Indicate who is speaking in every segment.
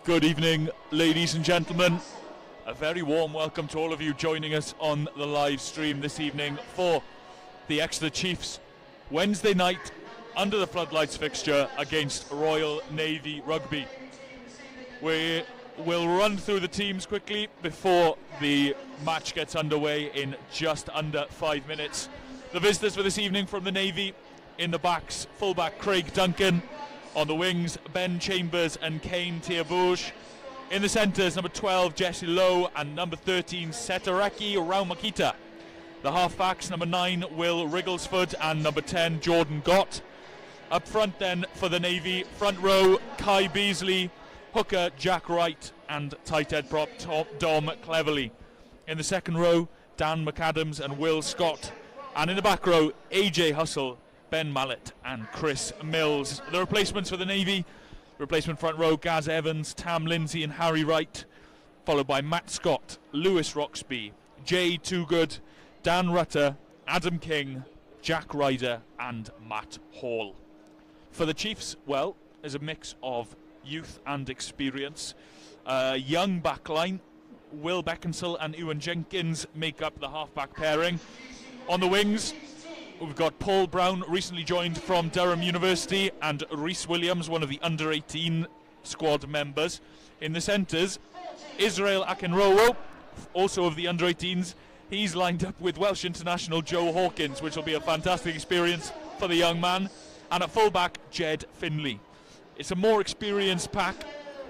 Speaker 1: Good evening, ladies and gentlemen. A very warm welcome to all of you joining us on the live stream this evening for the Exeter Chiefs Wednesday night under the floodlights fixture against Royal Navy Rugby. We will run through the teams quickly before the match gets underway in just under 5 minutes. The visitors for this evening from the Navy: in the backs, fullback Craig Duncan; on the wings, Ben Chambers and Kane Tiabouge; in the centres, number 12 Jesse Lowe and number 13 Setareki Raumakita; the half-backs, number 9 Will Wrigglesford and number 10 Jordan Gott. Up front then for the Navy, front row Kai Beasley, hooker Jack Wright and tight head prop Dom Cleverly. In the second row, Dan McAdams and Will Scott, and in the back row, AJ Hustle, Ben Mallet and Chris Mills. The replacements for the Navy: replacement front row Gaz Evans, Tam Lindsay and Harry Wright, followed by Matt Scott, Lewis Roxby, Jay Toogood, Dan Rutter, Adam King, Jack Ryder and Matt Hall. For the Chiefs, well, there's a mix of youth and experience. Young backline, Will Beckinsale and Ewan Jenkins make up the half-back pairing. On the wings, we've got Paul Brown, recently joined from Durham University, and Rhys Williams, one of the under-18 squad members. In the centres, Israel Akinrowo, also of the under-18s. He's lined up with Welsh international Joe Hawkins, which will be a fantastic experience for the young man. And at fullback, Jed Finley. It's a more experienced pack.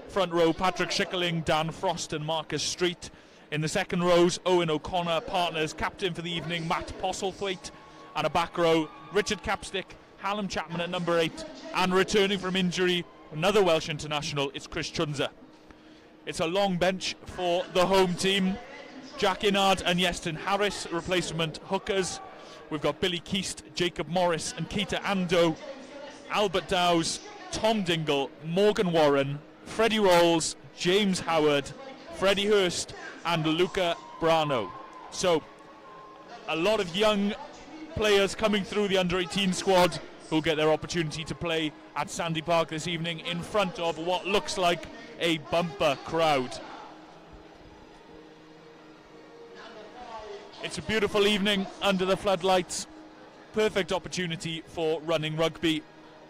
Speaker 1: Front row, Patrick Schickling, Dan Frost and Marcus Street. In the second rows, Owen O'Connor, partners, captain for the evening, Matt Postlethwaite. And a back row, Richard Capstick, Hallam Chapman at number 8, and returning from injury, another Welsh international, it's Chris Chunza. It's a long bench for the home team. Jack Inard and Yeston Harris, replacement hookers. We've got Billy Keast, Jacob Morris and Keita Ando, Albert Dowes, Tom Dingle, Morgan Warren, Freddie Rolls, James Howard, Freddie Hurst and Luca Brano. So, a lot of young players coming through the under-18 squad who'll get their opportunity to play at Sandy Park this evening in front of what looks like a bumper crowd. It's a beautiful evening under the floodlights. Perfect opportunity for running rugby.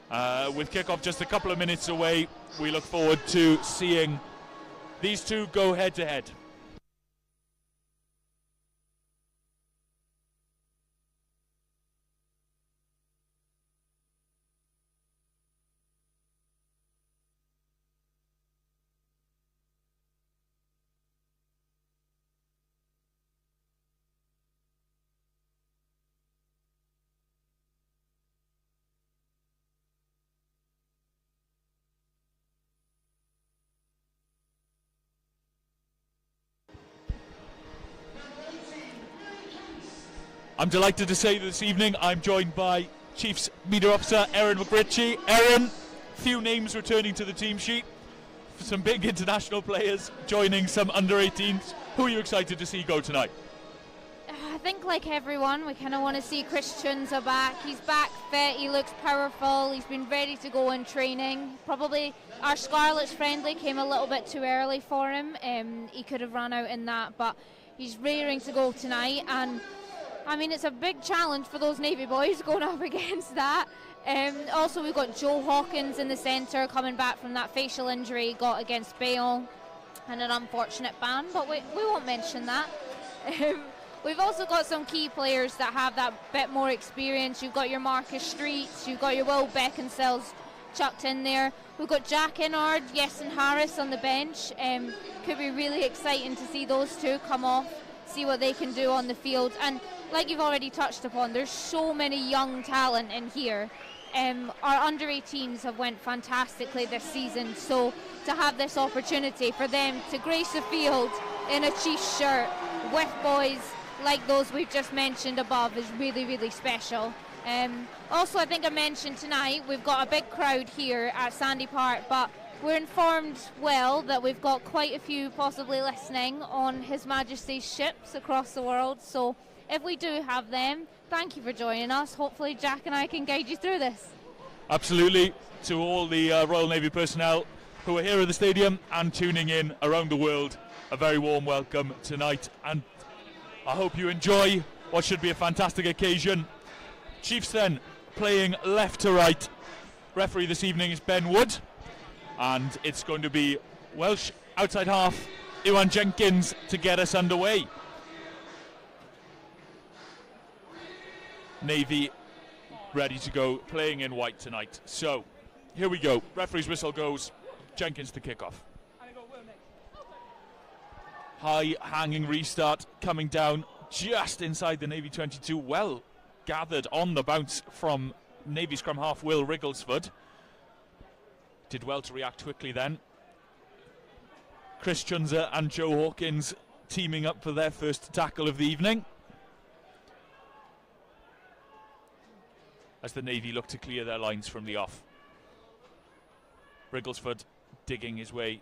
Speaker 1: With kickoff just a couple of minutes away, we look forward to seeing these two go head-to-head. I'm delighted to say that this evening I'm joined by Chiefs Media Officer Erin McRitchie. Erin, few names returning to the team sheet. Some big international players joining some under-18s. Who are you excited to see go tonight?
Speaker 2: I think like everyone, we kind of want to see Chris Chunza back. He's back fit, he looks powerful, he's been ready to go in training. Probably our Scarlets friendly came a little bit too early for him. He could have run out in that, but he's raring to go tonight. And I mean, it's a big challenge for those Navy boys going up against that. Also, we've got Joe Hawkins in the centre, coming back from that facial injury he got against Bale, and an unfortunate ban, but we won't mention that. We've also got some key players that have that bit more experience. You've got your Marcus Streets, you've got your Will Beckinsales chucked in there. We've got Jack Inard, Yeston Harris on the bench. Could be really exciting to see those two come off, see what they can do on the field. And like you've already touched upon, there's so many young talent in here. Our under-18s have went fantastically this season, so to have this opportunity for them to grace the field in a Chiefs shirt with boys like those we've just mentioned above is really, really special. Also, I think I mentioned tonight we've got a big crowd here at Sandy Park, but we're informed well that we've got quite a few possibly listening on His Majesty's ships across the world, so if we do have them, thank you for joining us. Hopefully Jack and I can guide you through this.
Speaker 1: Absolutely. To all the Royal Navy personnel, who are here at the stadium and tuning in around the world, a very warm welcome tonight, and I hope you enjoy what should be a fantastic occasion. Chiefs then playing left to right. Referee this evening is Ben Wood, and it's going to be Welsh outside half Iwan Jenkins to get us underway. Navy ready to go, playing in white tonight. So here we go. Referee's whistle goes. Jenkins to kick off. High hanging restart coming down just inside the Navy 22. Well gathered on the bounce from Navy scrum half Will Wrigglesford. Did well to react quickly then. Chris Chunza and Joe Hawkins teaming up for their first tackle of the evening, as the Navy look to clear their lines from the off. Wrigglesford digging his way,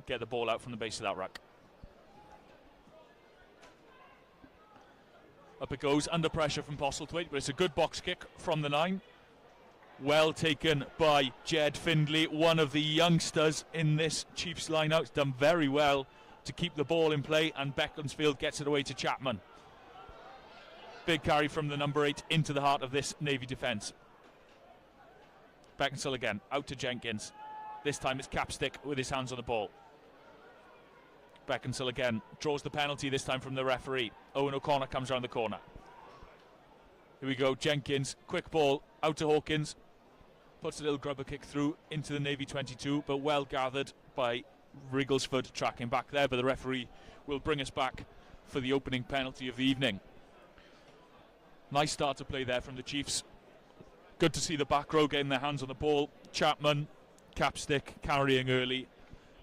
Speaker 1: get the ball out from the base of that ruck. Up it goes, under pressure from Postlethwaite, but it's a good box kick from the 9. Well taken by Jed Findlay, one of the youngsters in this Chiefs line-out. Done very well to keep the ball in play, and Beaconsfield gets it away to Chapman. Big carry from the number 8 into the heart of this Navy defence. Beckinsale again, out to Jenkins. This time it's Capstick with his hands on the ball. Beckinsale again, draws the penalty, this time from the referee. Owen O'Connor comes around the corner. Here we go, Jenkins, quick ball, out to Hawkins. Puts a little grubber kick through into the Navy 22, but well gathered by Wrigglesford tracking back there, but the referee will bring us back for the opening penalty of the evening. Nice start to play there from the Chiefs. Good to see the back row getting their hands on the ball. Chapman, Capstick carrying early,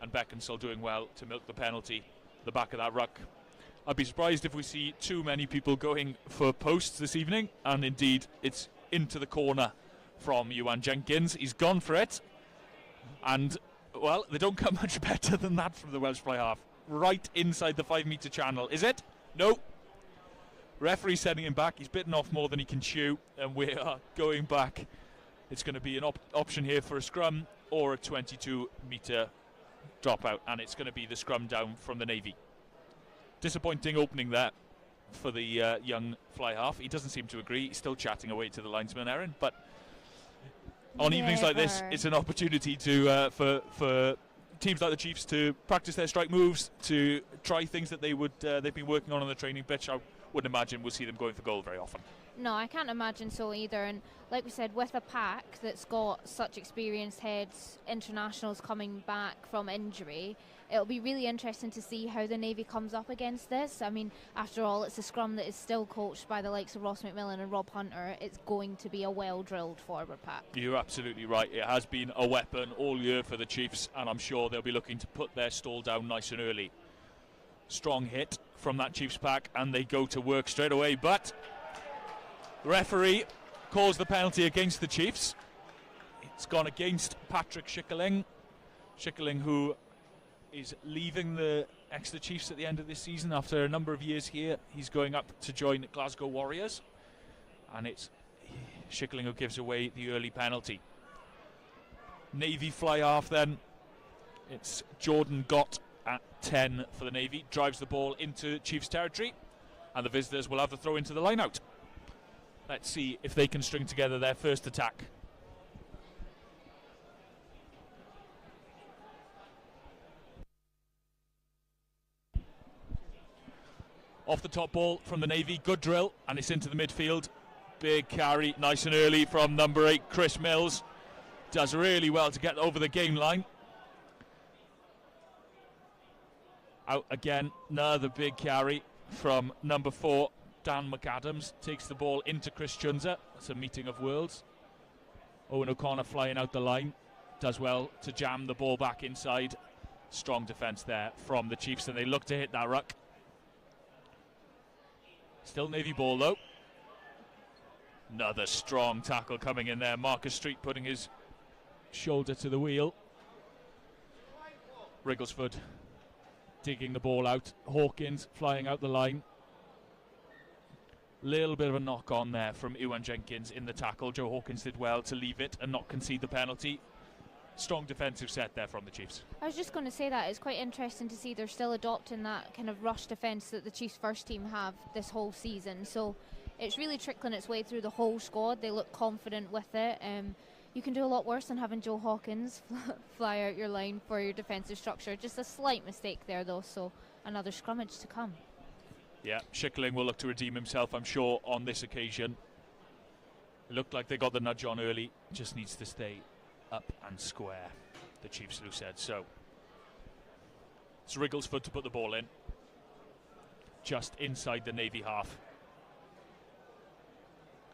Speaker 1: and Beckinsale doing well to milk the penalty, the back of that ruck. I'd be surprised if we see too many people going for posts this evening, and indeed it's into the corner from Iwan Jenkins. He's gone for it, and well, they don't come much better than that from the Welsh fly half. Right inside the 5 metre channel, is it? No. Referee sending him back. He's bitten off more than he can chew, and we are going back. It's going to be an option here for a scrum or a 22 metre dropout, and it's going to be the scrum down from the Navy. Disappointing opening there for the young fly half. He doesn't seem to agree. He's still chatting away to the linesman, Erin, but on evenings like this, it's an opportunity to for teams like the Chiefs to practice their strike moves, to try things that they've been working on the training pitch. I wouldn't imagine we'll see them going for goal very often.
Speaker 2: No, I can't imagine so either. And like we said, with a pack that's got such experienced heads, internationals coming back from injury, it'll be really interesting to see how the Navy comes up against this. I mean, after all, it's a scrum that is still coached by the likes of Ross McMillan and Rob Hunter. It's going to be a well-drilled forward pack. You're
Speaker 1: absolutely right. It has been a weapon all year for the Chiefs, and I'm sure they'll be looking to put their stall down nice and early. Strong hit from that Chiefs pack, and they go to work straight away, but the referee calls the penalty against the Chiefs. It's gone against Patrick Schickerling. Schickerling, who is leaving the Exeter Chiefs at the end of this season after a number of years here. He's going up to join Glasgow Warriors, and it's Schickerling who gives away the early penalty. Navy fly half then. It's Jordan Gott at 10 for the Navy. Drives the ball into Chiefs territory, and the visitors will have the throw into the line-out. Let's see if they can string together their first attack. Off the top ball from the Navy, good drill, and it's into the midfield. Big carry, nice and early from number 8, Chris Mills. Does really well to get over the game line. Out again, another big carry from number 4, Dan McAdams. Takes the ball into Chris Chunza. It's a meeting of worlds. Owen O'Connor flying out the line. Does well to jam the ball back inside. Strong defence there from the Chiefs, and they look to hit that ruck. Still Navy ball though. Another strong tackle coming in there. Marcus Street putting his shoulder to the wheel. Wrigglesford digging the ball out. Hawkins flying out the line. Little bit of a knock on there from Iwan Jenkins in the tackle. Joe Hawkins did well to leave it and not concede the penalty. strong defensive set there from the Chiefs.
Speaker 2: I was just going to say that it's quite interesting to see they're still adopting that kind of rush defence that the Chiefs first team have this whole season. So it's really trickling its way through the whole squad. They look confident with it. You can do a lot worse than having Joe Hawkins fly out your line for your defensive structure. Just a slight mistake there, though, so another scrummage to come.
Speaker 1: Yeah, Schickling will look to redeem himself, I'm sure, on this occasion. It looked like they got the nudge on early. Just needs to stay up and square, the Chiefs loose head. So it's Wrigglesford to put the ball in, just inside the Navy half.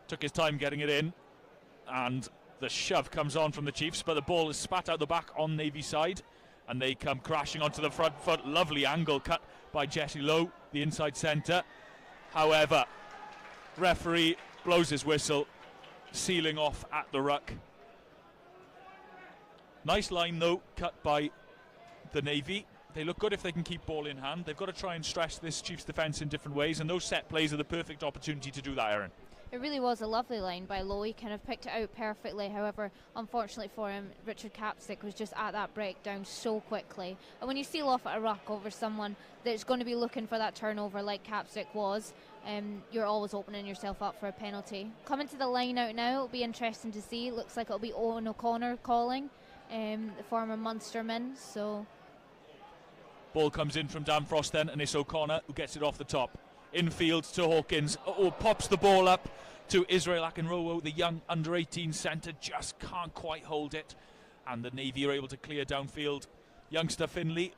Speaker 1: Took his time getting it in, and the shove comes on from the Chiefs, but the ball is spat out the back on Navy side, and they come crashing onto the front foot. Lovely angle cut by Jesse Lowe, the inside centre. However, referee blows his whistle, sealing off at the ruck. Nice line though, cut by the Navy. They look good if they can keep ball in hand. They've got to try and stress this Chiefs defence in different ways, and those set plays are the perfect opportunity to do that, Aaron.
Speaker 2: It really was a lovely line by Lowe. He kind of picked it out perfectly. However, unfortunately for him, Richard Capstick was just at that breakdown so quickly. And when you seal off at a ruck over someone that's going to be looking for that turnover like Capstick was, you're always opening yourself up for a penalty. Coming to the line out now, it'll be interesting to see. It looks like it'll be Owen O'Connor calling, the former Munsterman. So
Speaker 1: ball comes in from Dan Frost then, and it's O'Connor who gets it off the top. Infield to Hawkins. Pops the ball up to Israel Akinrowo, the young under-18 centre. Just can't quite hold it. And the Navy are able to clear downfield. Youngster Finley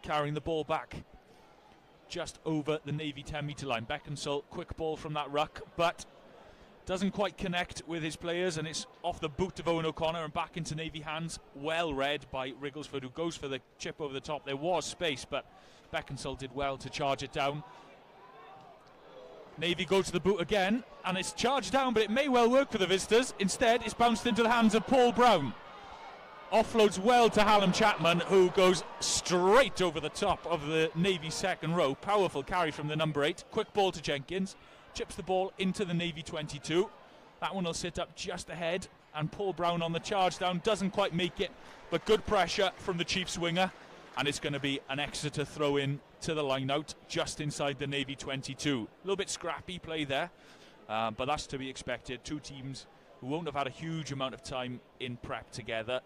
Speaker 1: carrying the ball back just over the Navy 10-metre line. Beckinsale, quick ball from that ruck, but doesn't quite connect with his players, and it's off the boot of Owen O'Connor and back into Navy hands. Well read by Wrigglesford, who goes for the chip over the top. There was space, but Beckinsale did well to charge it down. Navy go to the boot again, and it's charged down, but it may well work for the visitors. Instead, it's bounced into the hands of Paul Brown. Offloads well to Hallam Chapman, who goes straight over the top of the Navy second row. Powerful carry from the number 8. Quick ball to Jenkins. Chips the ball into the Navy 22. That one will sit up just ahead, and Paul Brown on the charge down doesn't quite make it, but good pressure from the Chiefs winger, and it's going to be an Exeter throw in to the line out just inside the Navy 22. A little bit scrappy play there, but that's to be expected. Two teams who won't have had a huge amount of time in prep together.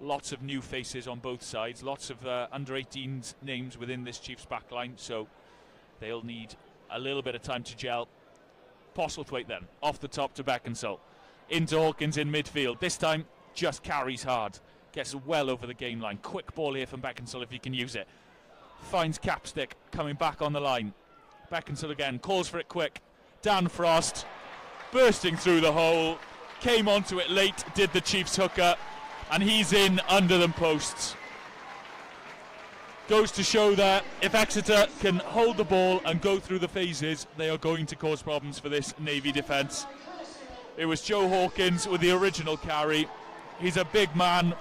Speaker 1: Lots of new faces on both sides, lots of under-18s names within this Chiefs backline, so they'll need a little bit of time to gel. Postlethwaite then, off the top to Beckinsale. Into Hawkins in midfield. This time, just carries hard. Gets well over the game line. Quick ball here from Beckinsale if he can use it. Finds Capstick coming back on the line. Beckinsale again, calls for it quick. Dan Frost bursting through the hole. Came onto it late, did the Chiefs hooker, and he's in under them posts. Goes to show that if Exeter can hold the ball and go through the phases, they are going to cause problems for this Navy defence. It was Joe Hawkins with the original carry. He's a big man,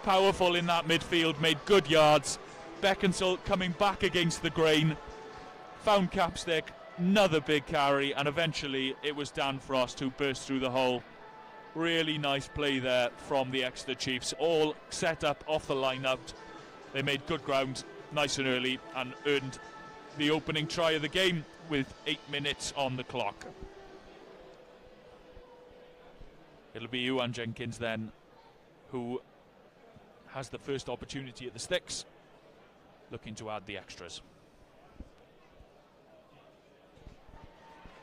Speaker 1: powerful in that midfield, made good yards. Beckinsale coming back against the grain, found Capstick, another big carry, and eventually it was Dan Frost who burst through the hole. Really nice play there from the Exeter Chiefs, all set up off the line out. They made good ground nice and early and earned the opening try of the game with 8 minutes on the clock. It'll be Ewan Jenkins then who has the first opportunity at the sticks, looking to add the extras.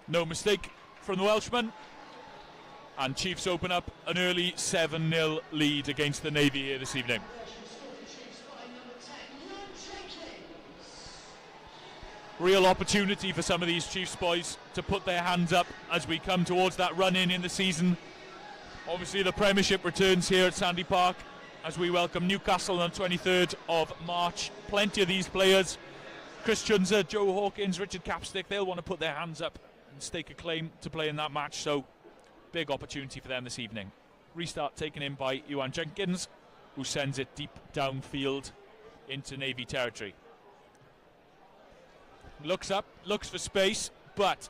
Speaker 1: No mistake from the Welshman, and Chiefs open up an early 7-0 lead against the Navy here this evening. Real opportunity for some of these Chiefs boys to put their hands up as we come towards that run-in in the season. Obviously the Premiership returns here at Sandy Park as we welcome Newcastle on the 23rd of March. Plenty of these players, Chris Chunza, Joe Hawkins, Richard Capstick, they'll want to put their hands up and stake a claim to play in that match, so big opportunity for them this evening. Restart taken in by Ewan Jenkins, who sends it deep downfield into Navy territory. Looks up, looks for space, but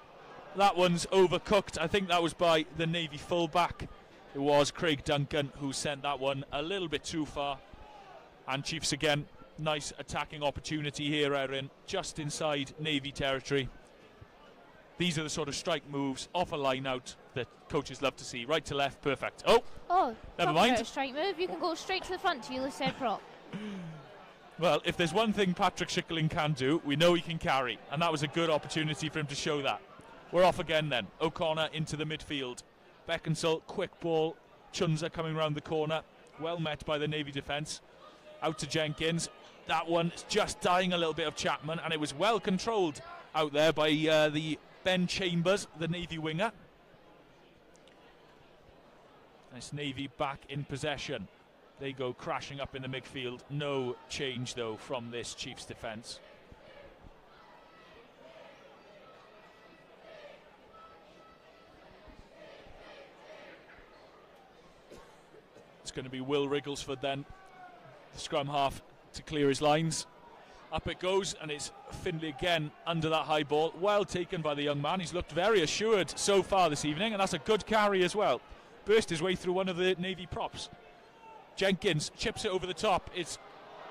Speaker 1: that one's overcooked. I think that was by the Navy fullback, It was Craig Duncan who sent that one a little bit too far. And Chiefs again, nice attacking opportunity here, Erin, just inside Navy territory. These are the sort of strike moves off a line out that coaches love to see. Right to left, perfect. Oh, never mind.
Speaker 2: A strike move, you can go straight to the front to your said prop.
Speaker 1: Well, if there's one thing Patrick Schickling can do, we know he can carry, and that was a good opportunity for him to show that. We're off again then. O'Connor into the midfield. Beckinsale, quick ball. Chunza coming round the corner. Well met by the Navy defence. Out to Jenkins. That one is just dying a little bit of Chapman, and it was well controlled out there by the Ben Chambers, the Navy winger. Nice Navy back in possession. They go crashing up in the midfield. No change, though, from this Chiefs defence. It's going to be Will Wrigglesford then, the scrum half, to clear his lines. Up it goes, and it's Findlay again under that high ball. Well taken by the young man. He's looked very assured so far this evening, and that's a good carry as well. Burst his way through one of the Navy props. Jenkins chips it over the top. It's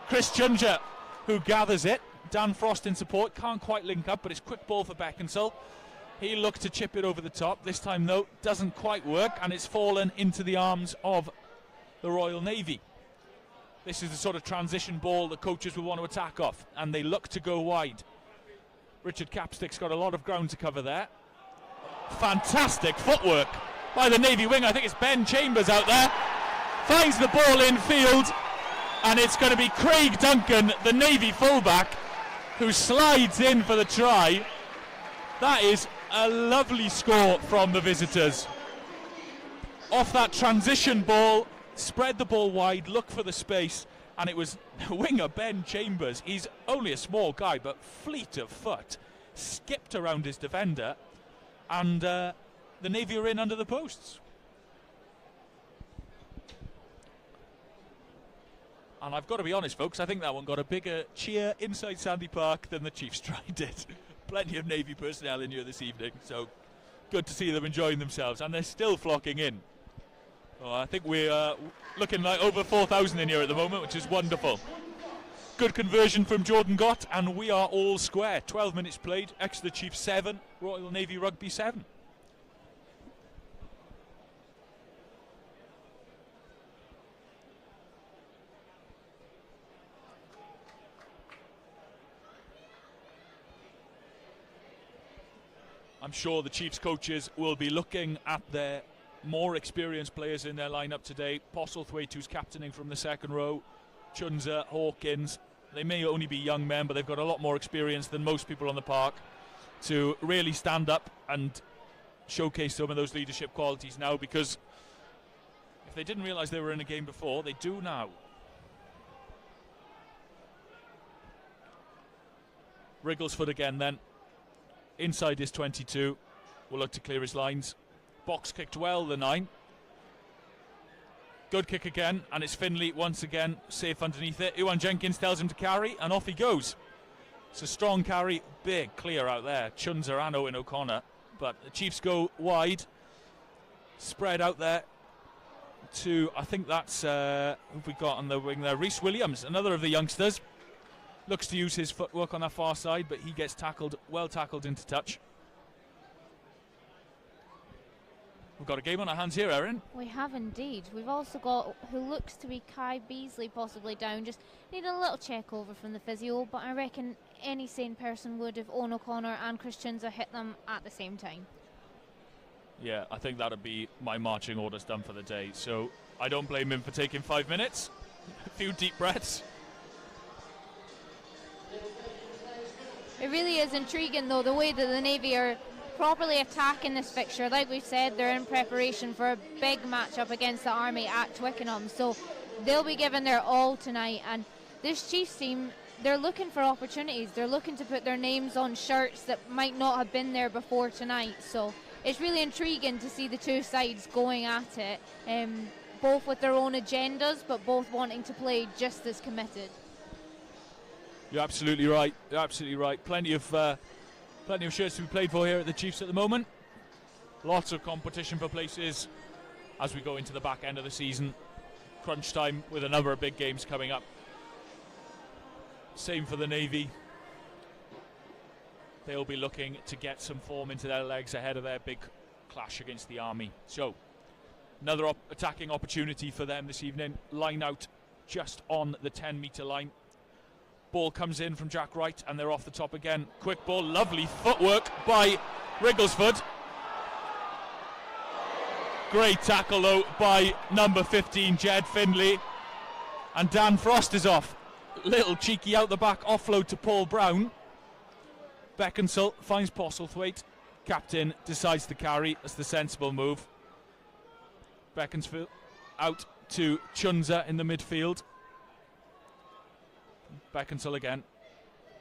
Speaker 1: Chris Chunja who gathers it. Dan Frost in support, can't quite link up, but it's quick ball for Beckinsale. He looked to chip it over the top. This time, though, doesn't quite work, and it's fallen into the arms of the Royal Navy. This is the sort of transition ball that coaches will want to attack off, and they look to go wide. Richard Capstick's got a lot of ground to cover there. Fantastic footwork by the Navy wing. I think it's Ben Chambers out there. Finds the ball in field, and it's going to be Craig Duncan, the Navy fullback, who slides in for the try. That is a lovely score from the visitors. Off that transition ball, spread the ball wide, look for the space, and it was winger Ben Chambers. He's only a small guy, but fleet of foot, skipped around his defender, and the Navy are in under the posts. And I've got to be honest, folks, I think that one got a bigger cheer inside Sandy Park than the Chiefs tried it. Plenty of Navy personnel in here this evening, so good to see them enjoying themselves, and they're still flocking in. Oh, I think we're looking like over 4,000 in here at the moment, which is wonderful. Good conversion from Jordan Gott, and we are all square. 12 minutes played, Exeter Chiefs 7, Royal Navy Rugby 7. I'm sure the Chiefs coaches will be looking at their more experienced players in their lineup today. Postlethwaite, who's captaining from the second row, Chunza, Hawkins. They may only be young men, but they've got a lot more experience than most people on the park to really stand up and showcase some of those leadership qualities now, because if they didn't realise they were in a game before, they do now. Wrigglesford again then. Inside his 22, will look to clear his lines. Box kicked well, the 9. Good kick again, and it's Findlay once again safe underneath it. Iwan Jenkins tells him to carry, and off he goes. It's a strong carry, big clear out there. Chunza, Anno and O'Connor, but the Chiefs go wide. Spread out there to, I think that's, who've we got on the wing there? Rhys Williams, another of the youngsters. Looks to use his footwork on that far side, but he gets tackled, well tackled into touch. We've got a game on our hands here, Erin.
Speaker 2: We have indeed. We've also got who looks to be Kai Beasley possibly down. Just need a little check over from the physio, but I reckon any sane person would if Owen O'Connor and Chris Chunza hit them at the same time.
Speaker 1: Yeah, I think that'd be my marching orders done for the day. So I don't blame him for taking 5 minutes. A few deep breaths.
Speaker 2: It really is intriguing, though, the way that the Navy are properly attacking this fixture. Like we've said, they're in preparation for a big matchup against the Army at Twickenham, so they'll be giving their all tonight. And this Chiefs team, they're looking for opportunities. They're looking to put their names on shirts that might not have been there before tonight. So it's really intriguing to see the two sides going at it, both with their own agendas, but both wanting to play just as committed.
Speaker 1: You're absolutely right. You're absolutely right. Plenty of shirts to be played for here at the Chiefs at the moment. Lots of competition for places as we go into the back end of the season. Crunch time with a number of big games coming up. Same for the Navy. They'll be looking to get some form into their legs ahead of their big clash against the Army. So, another attacking opportunity for them this evening. Line out just on the 10-metre line. Ball comes in from Jack Wright, and they're off the top again. Quick ball, lovely footwork by Wrigglesford. Great tackle though by number 15, Jed Findlay. And Dan Frost is off. Little cheeky out the back offload to Paul Brown. Beckinsale finds Postlethwaite. Captain decides to carry. That's the sensible move. Beckinsale out to Chunza in the midfield. Beckinsale again.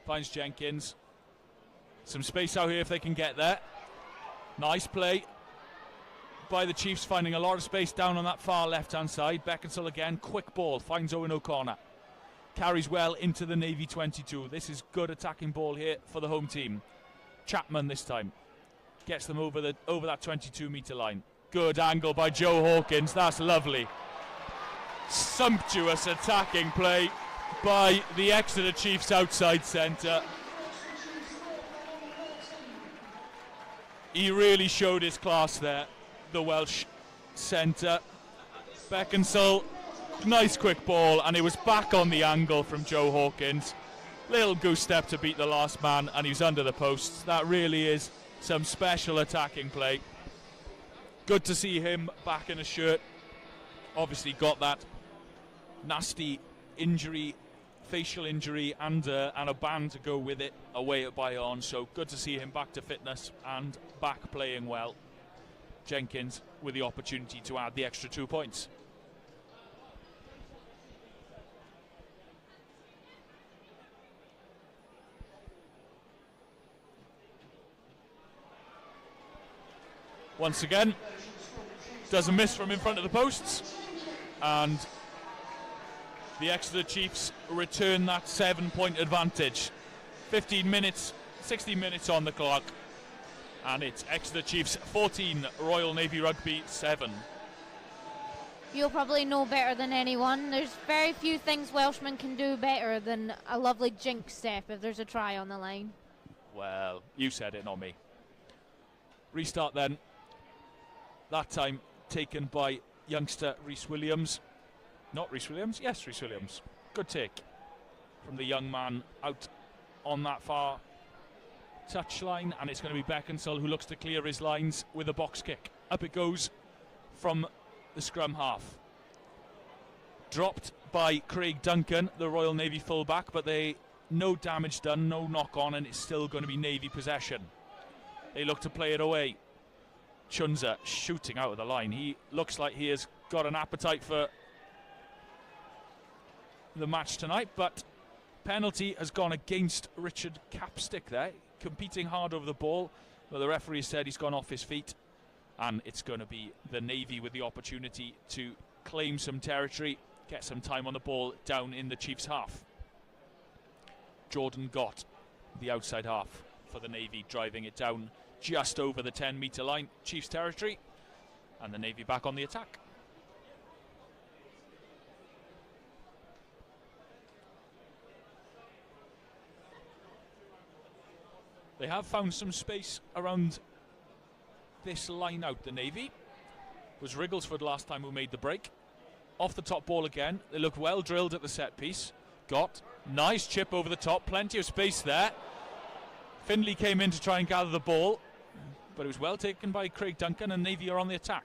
Speaker 1: Finds Jenkins. Some space out here if they can get there. Nice play by the Chiefs, finding a lot of space down on that far left-hand side. Beckinsale again. Quick ball. Finds Owen O'Connor. Carries well into the Navy 22. This is good attacking ball here for the home team. Chapman this time. Gets them over that 22-metre line. Good angle by Joe Hawkins. That's lovely. Sumptuous attacking play by the Exeter Chiefs outside centre. He really showed his class there, the Welsh centre. Beckinsale, nice quick ball, and it was back on the angle from Joe Hawkins. Little goose step to beat the last man, and he was under the posts. That really is some special attacking play. Good to see him back in a shirt. Obviously got that nasty injury, facial injury, and a ban to go with it away at Bayonne. So good to see him back to fitness and back playing well. Jenkins with the opportunity to add the extra 2 points. Once again, doesn't miss from in front of the posts, and the Exeter Chiefs return that 7-point advantage. 16 minutes on the clock, and it's Exeter Chiefs 14, Royal Navy Rugby 7.
Speaker 2: You'll probably know better than anyone. There's very few things Welshmen can do better than a lovely jinx step if there's a try on the line.
Speaker 1: Well, you said it, not me. Restart then. That time taken by youngster Rhys Williams. Not Rhys Williams? Yes, Rhys Williams. Good take from the young man out on that far touchline, and it's going to be Beckinsale who looks to clear his lines with a box kick. Up it goes from the scrum half. Dropped by Craig Duncan, the Royal Navy fullback, but no damage done, no knock on, and it's still going to be Navy possession. They look to play it away. Chunza shooting out of the line. He looks like he has got an appetite for the match tonight, but penalty has gone against Richard Capstick there, competing hard over the ball, but the referee said he's gone off his feet, and it's going to be the Navy with the opportunity to claim some territory, get some time on the ball down in the Chiefs' half. Jordan Gott, the outside half for the Navy, driving it down just over the 10-metre line, Chiefs territory, and the Navy back on the attack. They have found some space around this line out, the Navy. It was Wrigglesford last time who made the break. Off the top ball again. They look well drilled at the set piece. Got nice chip over the top, plenty of space there. Findlay came in to try and gather the ball, but it was well taken by Craig Duncan, and Navy are on the attack.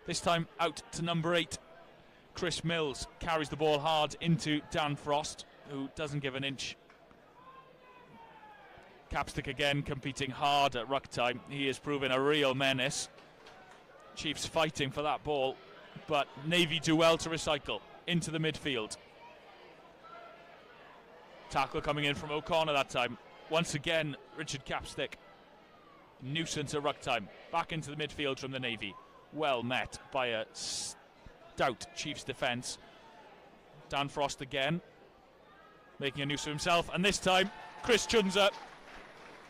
Speaker 1: This time out to number 8. Chris Mills carries the ball hard into Dan Frost, who doesn't give an inch. Capstick again competing hard at ruck time. He is proving a real menace. Chiefs fighting for that ball, but Navy do well to recycle into the midfield. Tackle coming in from O'Connor that time. Once again, Richard Capstick. Nuisance at ruck time. Back into the midfield from the Navy. Well met by a stout Chiefs defence. Dan Frost again, making a noose of himself, and this time Chris Chunza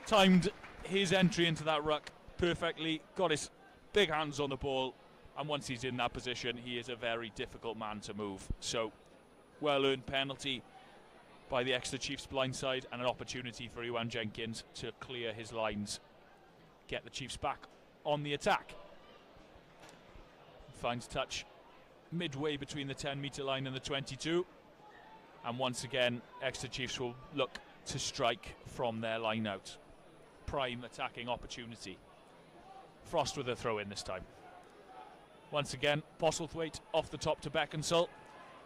Speaker 1: timed his entry into that ruck perfectly, got his big hands on the ball, And once he's in that position, he is a very difficult man to move. So, well-earned penalty by the Exeter Chiefs blindside, and an opportunity for Iwan Jenkins to clear his lines, get the Chiefs back on the attack. Finds touch midway between the 10-metre line and the 22. And once again, Exeter Chiefs will look to strike from their line out. Prime attacking opportunity. Frost with a throw in this time. Once again, Postlethwaite off the top to Beckinsale,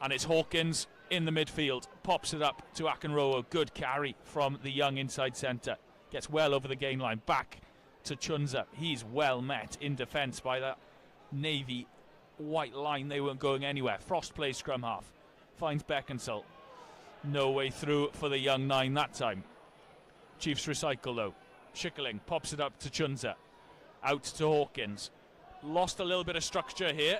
Speaker 1: and it's Hawkins in the midfield, pops it up to Akinroa. Good carry from the young inside centre, gets well over the gain line, back to Chunza. He's well met in defence by that Navy white line. They weren't going anywhere. Frost plays scrum half, finds Beckinsale. No way through for the young nine that time. Chiefs recycle though. Schickling pops it up to Chunza, out to Hawkins. Lost a little bit of structure here,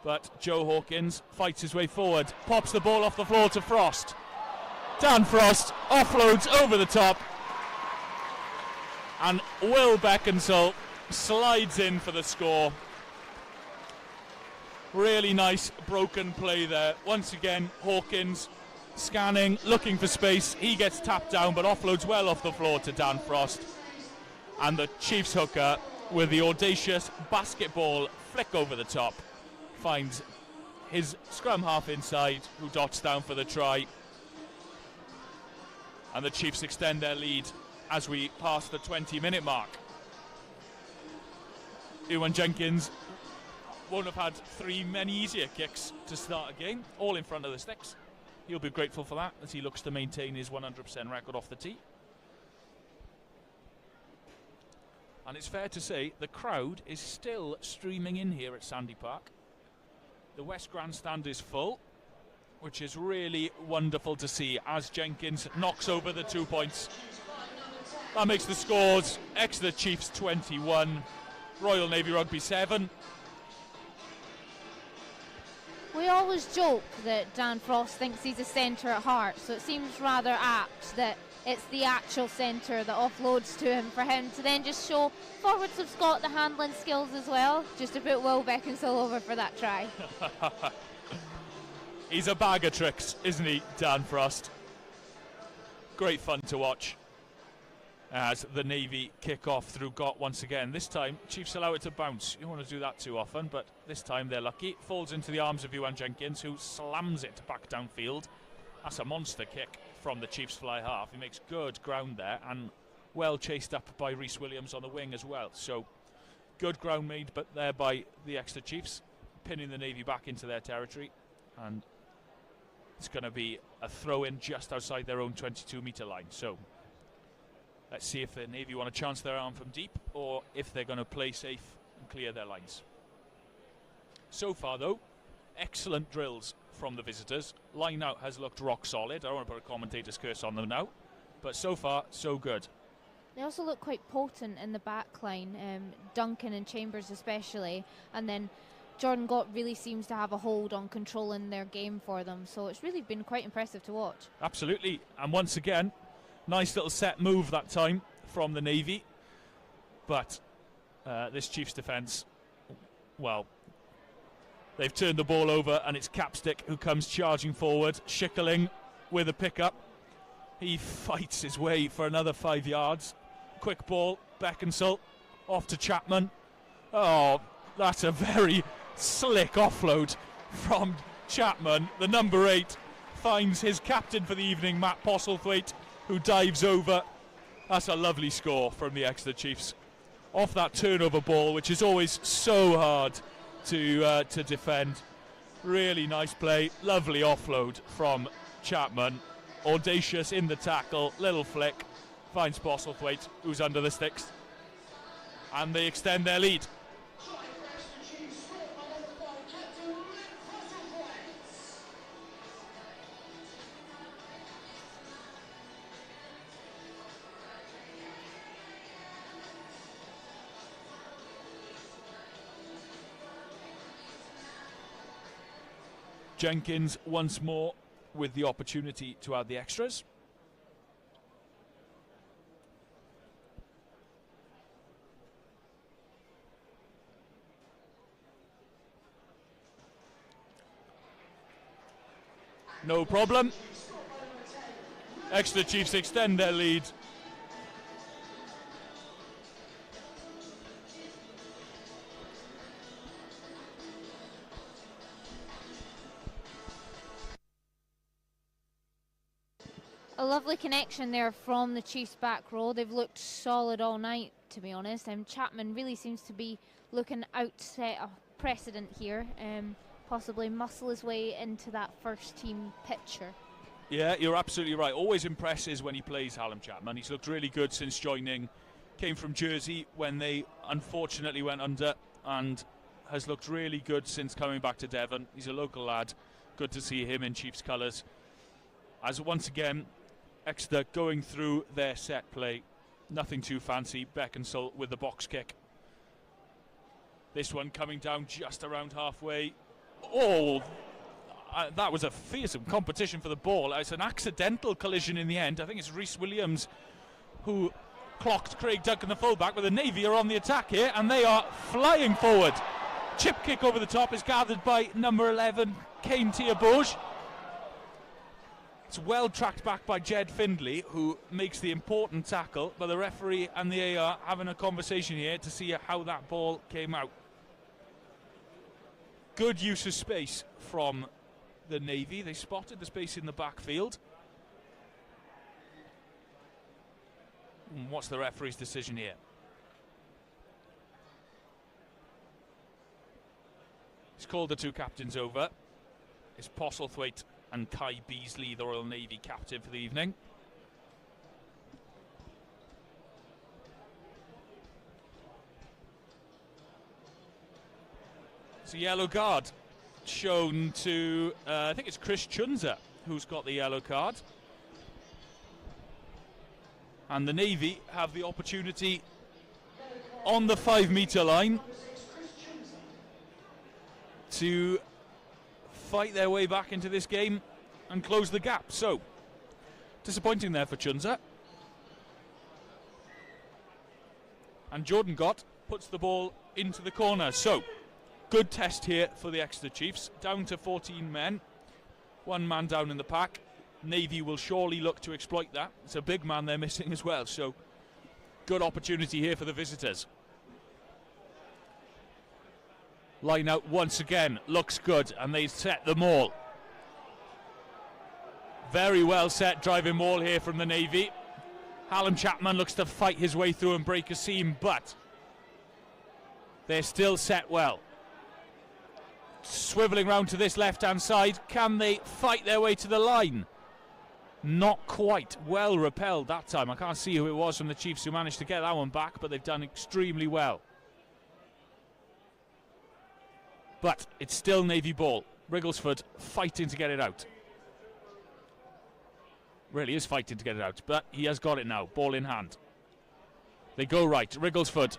Speaker 1: but Joe Hawkins fights his way forward, pops the ball off the floor to Frost. Dan Frost offloads over the top, and Will Beckinsale slides in for the score. Really nice broken play there. Once again, Hawkins scanning, looking for space. He gets tapped down, but offloads well off the floor to Dan Frost. And the Chiefs hooker, with the audacious basketball flick over the top, finds his scrum half inside, who dots down for the try. And the Chiefs extend their lead as we pass the 20-minute mark. Iwan Jenkins won't have had many easier kicks to start a game, all in front of the sticks. He'll be grateful for that as he looks to maintain his 100% record off the tee. And it's fair to say the crowd is still streaming in here at Sandy Park. The West Grandstand is full, which is really wonderful to see as Jenkins knocks over the 2 points. That makes the scores Exeter Chiefs 21, Royal Navy Rugby 7.
Speaker 2: We always joke that Dan Frost thinks he's a centre at heart, so it seems rather apt that it's the actual centre that offloads to him for him to then just show forwards have got the handling skills as well, just to put Will Beckinsale over for that try.
Speaker 1: He's a bag of tricks, isn't he, Dan Frost? Great fun to watch as the Navy kick off through Gott once again. This time, Chiefs allow it to bounce. You don't want to do that too often, but this time they're lucky. Falls into the arms of Iwan Jenkins, who slams it back downfield. That's a monster kick from the Chiefs fly half. He makes good ground there, and well chased up by Rhys Williams on the wing as well. So good ground made, but there by the Exeter Chiefs, pinning the Navy back into their territory. And it's going to be a throw-in just outside their own 22-metre line. So let's see if the Navy want to chance their arm from deep, or if they're going to play safe and clear their lines. So far, though, excellent drills from the visitors. Line out has looked rock solid. I don't want to put a commentator's curse on them now, but so far, so good.
Speaker 2: They also look quite potent in the back line, Duncan and Chambers especially, and then Jordan Gott really seems to have a hold on controlling their game for them, so it's really been quite impressive to watch.
Speaker 1: Absolutely, and once again, nice little set move that time from the Navy, but this Chiefs defence, well, they've turned the ball over, and it's Capstick who comes charging forward. Schickling with a pickup. He fights his way for another 5 yards. Quick ball, Beckinsale off to Chapman. Oh, that's a very slick offload from Chapman. The number 8 finds his captain for the evening, Matt Postlethwaite, who dives over. That's a lovely score from the Exeter Chiefs off that turnover ball, which is always so hard to defend. Really nice play, lovely offload from Chapman. Audacious in the tackle, little flick, finds Postlethwaite, who's under the sticks, and they extend their lead. Jenkins once more with the opportunity to add the extras. No problem. Exeter Chiefs extend their lead.
Speaker 2: A lovely connection there from the Chiefs back row. They've looked solid all night, to be honest. Chapman really seems to be looking out to set a precedent here, possibly muscle his way into that first team picture.
Speaker 1: Yeah, you're absolutely right. Always impresses when he plays, Hallam Chapman. He's looked really good since joining. Came from Jersey when they unfortunately went under, and has looked really good since coming back to Devon. He's a local lad. Good to see him in Chiefs colours. As once again, Exeter going through their set play. Nothing too fancy. Beckinsale with the box kick. This one coming down just around halfway. Oh, that was a fearsome competition for the ball. It's an accidental collision in the end. I think it's Rhys Williams who clocked Craig Duncan, the fullback, but the Navy are on the attack here, and they are flying forward. Chip kick over the top is gathered by number 11, Kane Tiabauge. It's well tracked back by Jed Findlay, who makes the important tackle, but the referee and the AR having a conversation here to see how that ball came out. Good use of space from the Navy. They spotted the space in the backfield. And what's the referee's decision here? He's called the two captains over. It's Postlethwaite and Kai Beasley, the Royal Navy captain for the evening. It's a yellow card shown to, I think it's Chris Chunza who's got the yellow card. And the Navy have the opportunity on the 5 metre line to fight their way back into this game and close the gap. So, disappointing there for Chunza. And Jordan Gott puts the ball into the corner. So, good test here for the Exeter Chiefs. Down to 14 men. 1 man down in the pack. Navy will surely look to exploit that. It's a big man they're missing as well. So, good opportunity here for the visitors. Line out once again, looks good, and they set the maul. Very well set driving maul here from the Navy. Hallam Chapman looks to fight his way through and break a seam, but they're still set well. Swivelling round to this left-hand side, can they fight their way to the line? Not quite. Well repelled that time. I can't see who it was from the Chiefs who managed to get that one back, but they've done extremely well. But it's still Navy ball. Wrigglesford fighting to get it out. Really is fighting to get it out, but he has got it now. Ball in hand. They go right. Wrigglesford.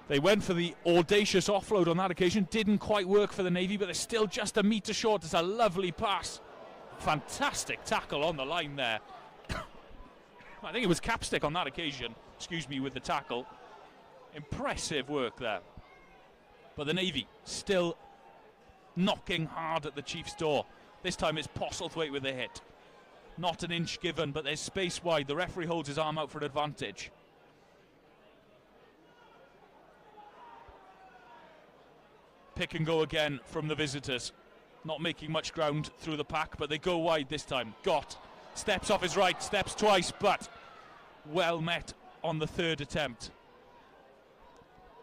Speaker 1: They went for the audacious offload on that occasion. Didn't quite work for the Navy, but they're still just a metre short. It's a lovely pass. Fantastic tackle on the line there. I think it was Capstick on that occasion. Excuse me, with the tackle. Impressive work there. But the Navy still knocking hard at the Chiefs' door. This time it's Postlethwaite with a hit. Not an inch given, but there's space wide. The referee holds his arm out for an advantage. Pick and go again from the visitors. Not making much ground through the pack, but they go wide this time. Gott steps off his right, steps twice, but well met on the third attempt.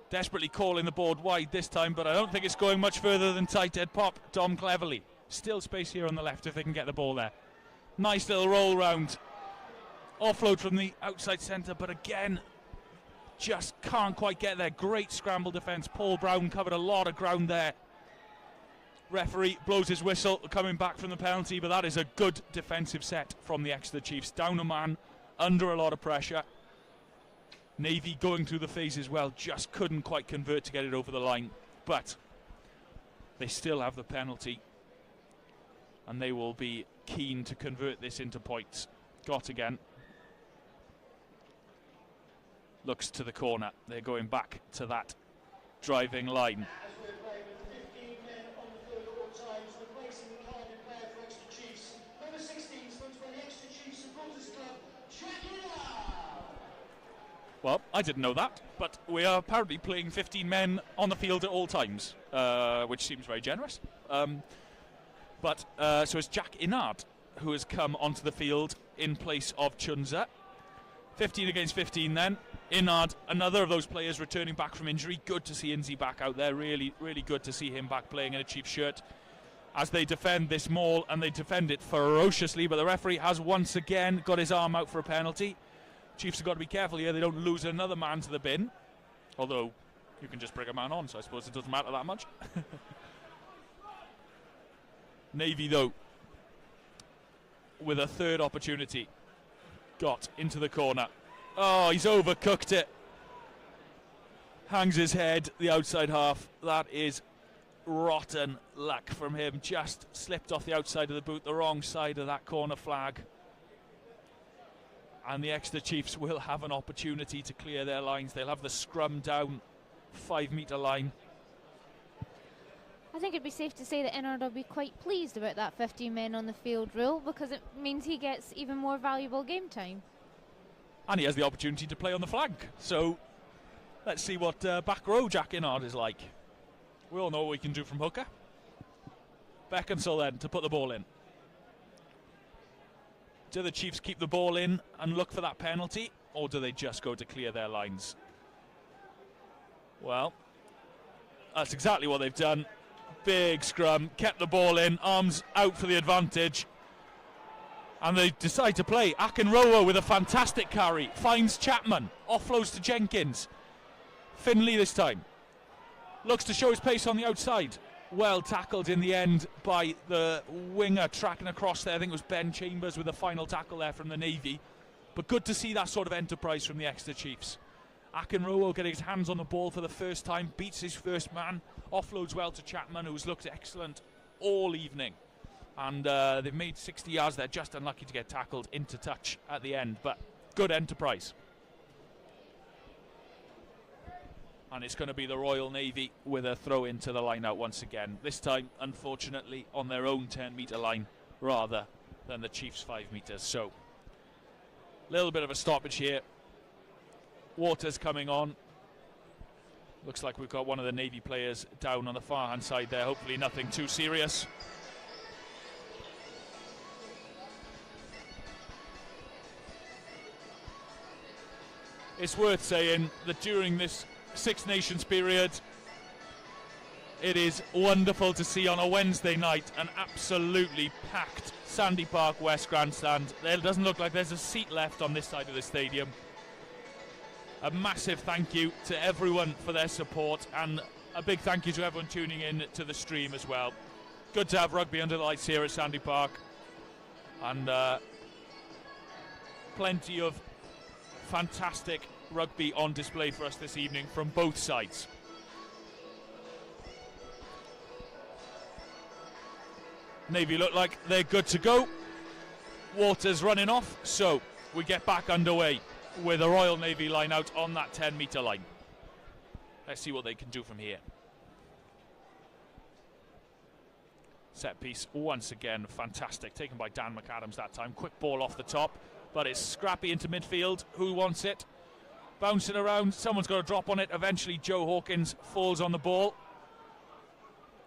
Speaker 1: Desperately calling the board wide this time, but I don't think it's going much further than tight head pop. Dom Cleverly. Still space here on the left if they can get the ball there. Nice little roll round. Offload from the outside centre, but again, just can't quite get there. Great scramble defence. Paul Brown covered a lot of ground there. Referee blows his whistle coming back from the penalty, but that is a good defensive set from the Exeter Chiefs. Down a man, under a lot of pressure. Navy going through the phases well, just couldn't quite convert to get it over the line, but they still have the penalty and they will be keen to convert this into points. Gott again. Looks to the corner. They're going back to that driving line. Well, I didn't know that, but we are apparently playing 15 men on the field at all times, which seems very generous. So it's Jack Inard who has come onto the field in place of Chunza. 15 against 15 then. Inard, another of those players returning back from injury. Good to see Inzi back out there. Really, really good to see him back playing in a Chiefs shirt as they defend this maul, and they defend it ferociously, but the referee has once again got his arm out for a penalty. Chiefs have got to be careful here they don't lose another man to the bin, although you can just bring a man on, so I suppose it doesn't matter that much. Navy, though, with a third opportunity, got into the corner. Oh, he's overcooked it. Hangs his head, the outside half. That is rotten luck from him. Just slipped off the outside of the boot, the wrong side of that corner flag. And the Exeter Chiefs will have an opportunity to clear their lines. They'll have the scrum down 5 metre line.
Speaker 2: I think it'd be safe to say that Inard will be quite pleased about that 15 men on the field rule, because it means he gets even more valuable game time.
Speaker 1: And he has the opportunity to play on the flank. So let's see what back row Jack Inard is like. We all know what we can do from hooker. Beckinsale then to put the ball in. Do the Chiefs keep the ball in and look for that penalty, or do they just go to clear their lines? Well, that's exactly what they've done. Big scrum, kept the ball in, arms out for the advantage. And they decide to play. Akinrowo with a fantastic carry. Finds Chapman. Offloads to Jenkins. Finley this time. Looks to show his pace on the outside. Well tackled in the end by the winger tracking across there. I think it was Ben Chambers with the final tackle there from the Navy. But good to see that sort of enterprise from the Exeter Chiefs. Akinrowo getting his hands on the ball for the first time. Beats his first man. Offloads well to Chapman, who's looked excellent all evening. And they've made 60 yards there. Just unlucky to get tackled into touch at the end. But good enterprise. And it's going to be the Royal Navy with a throw into the line out once again. This time, unfortunately, on their own 10 metre line rather than the Chiefs' 5 metres. So, a little bit of a stoppage here. Waters coming on. Looks like we've got one of the Navy players down on the far hand side there. Hopefully nothing too serious. It's worth saying that during this Six Nations period, it is wonderful to see on a Wednesday night an absolutely packed Sandy Park West grandstand. There doesn't look like there's a seat left on this side of the stadium. A massive thank you to everyone for their support, and a big thank you to everyone tuning in to the stream as well. Good to have rugby under the lights here at Sandy Park, and plenty of fantastic rugby on display for us this evening from both sides. Navy look like they're good to go. Waters running off, so we get back underway with a Royal Navy line out on that 10 metre line. Let's see what they can do from here. Set piece once again fantastic, taken by Dan McAdams that time. Quick ball off the top, but it's scrappy into midfield. Who wants it? Bouncing around, someone's got to drop on it. Eventually Joe Hawkins falls on the ball,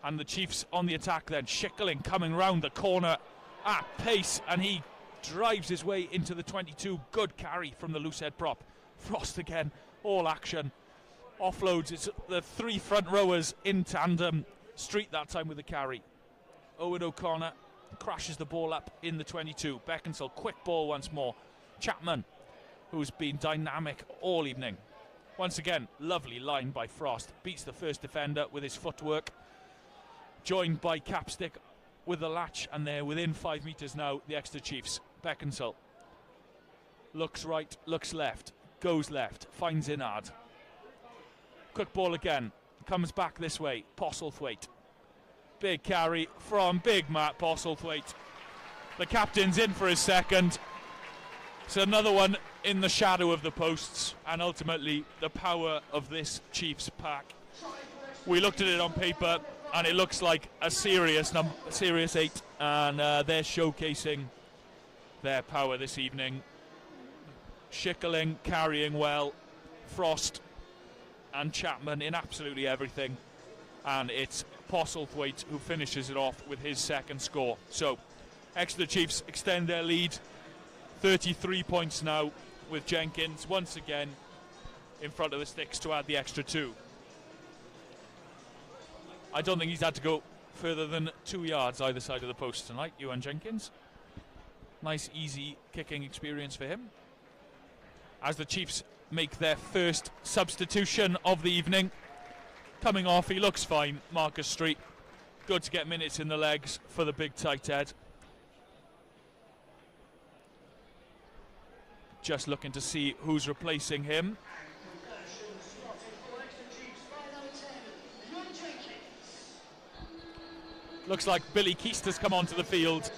Speaker 1: and the Chiefs on the attack then. Schickling coming round the corner at pace, and he drives his way into the 22. Good carry from the loose head prop. Frost again, all action. Offloads, it's the three front rowers in tandem. Street that time with the carry. Owen O'Connor crashes the ball up in the 22. Beckinsale, quick ball once more. Chapman, who's been dynamic all evening. Once again, lovely line by Frost. Beats the first defender with his footwork. Joined by Capstick with the latch, and they're within 5 metres now, the Exeter Chiefs. Beckinsale looks right, looks left, goes left, finds Inard. Quick ball again, comes back this way, Postlethwaite. Big carry from Big Matt Postlethwaite. The captain's in for his second. It's another one in the shadow of the posts, and ultimately the power of this Chiefs pack. We looked at it on paper, and it looks like a serious 8, and they're showcasing their power this evening. Schickling carrying well, Frost and Chapman in absolutely everything, and it's Postlethwaite who finishes it off with his second score. So Exeter Chiefs extend their lead, 33 points now, with Jenkins once again in front of the sticks to add the extra 2. I don't think he's had to go further than 2 yards either side of the post tonight, Ewan Jenkins. Nice easy kicking experience for him. As the Chiefs make their first substitution of the evening. Coming off, he looks fine, Marcus Street. Good to get minutes in the legs for the big tight head. Just looking to see who's replacing him. Looks like Billy Keast has come onto the field.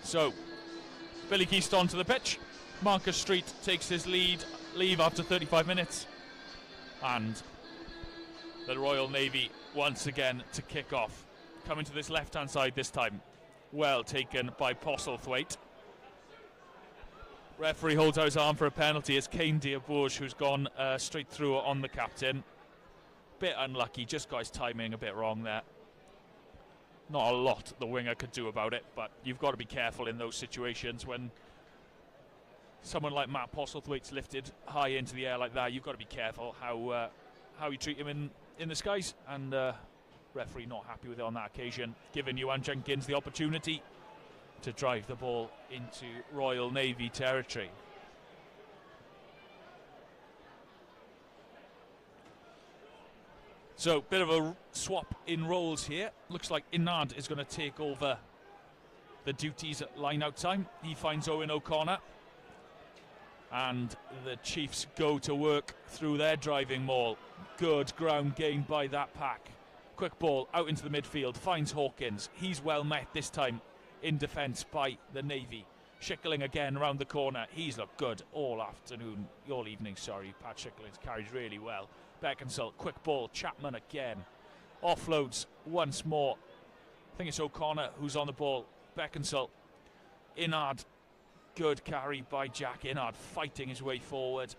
Speaker 1: So, Billy Keast onto the pitch. Marcus Street takes his leave after 35 minutes. And the Royal Navy once again to kick off. Coming to this left-hand side this time. Well taken by Postlethwaite. Referee holds out his arm for a penalty. It's Kane Diabourge who's gone straight through on the captain. Bit unlucky, just got his timing a bit wrong there. Not a lot the winger could do about it, but you've got to be careful in those situations when someone like Matt Postlethwaite's lifted high into the air like that. You've got to be careful how you treat him in the skies, and referee not happy with it on that occasion, giving Ewan Jenkins the opportunity to drive the ball into Royal Navy territory. So, bit of a swap in roles here. Looks like Inard is going to take over the duties at line-out time. He finds Owen O'Connor. And the Chiefs go to work through their driving maul. Good ground gain by that pack. Quick ball out into the midfield. Finds Hawkins. He's well met this time in defence by the Navy. Schickling again around the corner. He's looked good all evening. Pat Schickling's carried really well. Beckinsale, quick ball, Chapman again. Offloads once more. I think it's O'Connor who's on the ball. Beckinsale, Inard, good carry by Jack Inard, fighting his way forward.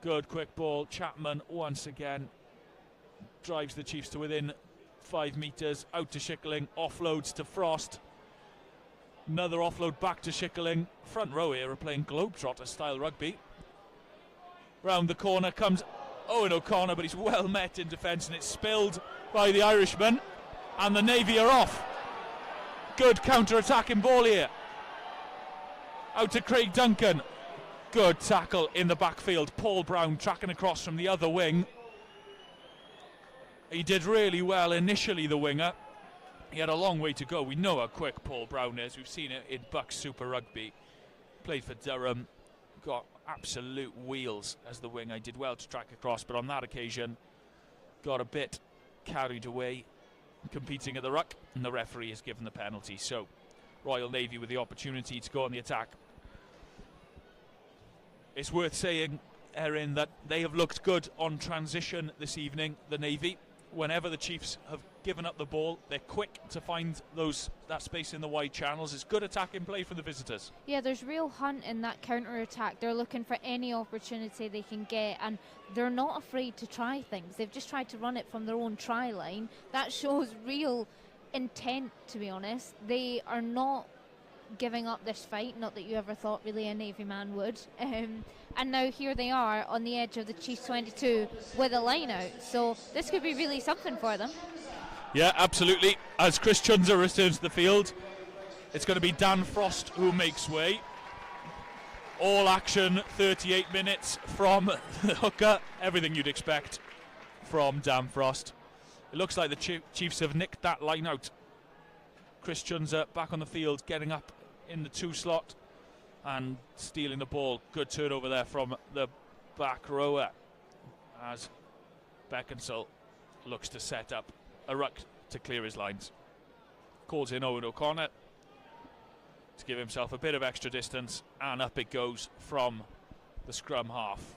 Speaker 1: Good quick ball, Chapman once again drives the Chiefs to within 5 metres, out to Schickling, offloads to Frost. Another offload back to Schickling. Front row here are playing Globetrotter style rugby. Round the corner comes Owen O'Connor, but he's well met in defence, and it's spilled by the Irishman, and the Navy are off. Good counter-attacking ball here. Out to Craig Duncan. Good tackle in the backfield. Paul Brown tracking across from the other wing. He did really well initially, the winger. He had a long way to go. We know how quick Paul Brown is. We've seen it in Bucks Super Rugby. Played for Durham. Got absolute wheels as the winger. He did well to track across, but on that occasion got a bit carried away competing at the ruck, and the referee has given the penalty. So Royal Navy with the opportunity to go on the attack. It's worth saying, Erin, that they have looked good on transition this evening, the Navy. Whenever the Chiefs have given up the ball, they're quick to find that space in the wide channels. It's good attacking play from the visitors. Yeah,
Speaker 2: there's real hunt in that counter-attack. They're looking for any opportunity they can get, and they're not afraid to try things. They've just tried to run it from their own try line. That shows real intent, to be honest. They are not giving up this fight, not that you ever thought really a Navy man would. And now here they are on the edge of the Chiefs 22 with a line out. So this could be really something for them.
Speaker 1: Yeah, absolutely. As Chris Chunza returns to the field, it's going to be Dan Frost who makes way. All action, 38 minutes from the hooker. Everything you'd expect from Dan Frost. It looks like the Chiefs have nicked that line out. Chris Chunza back on the field, getting up in the 2 slot and stealing the ball. Good turnover there from the back rower as Beckinsale looks to set up a ruck to clear his lines. Calls in Owen O'Connor to give himself a bit of extra distance, and up it goes from the scrum half.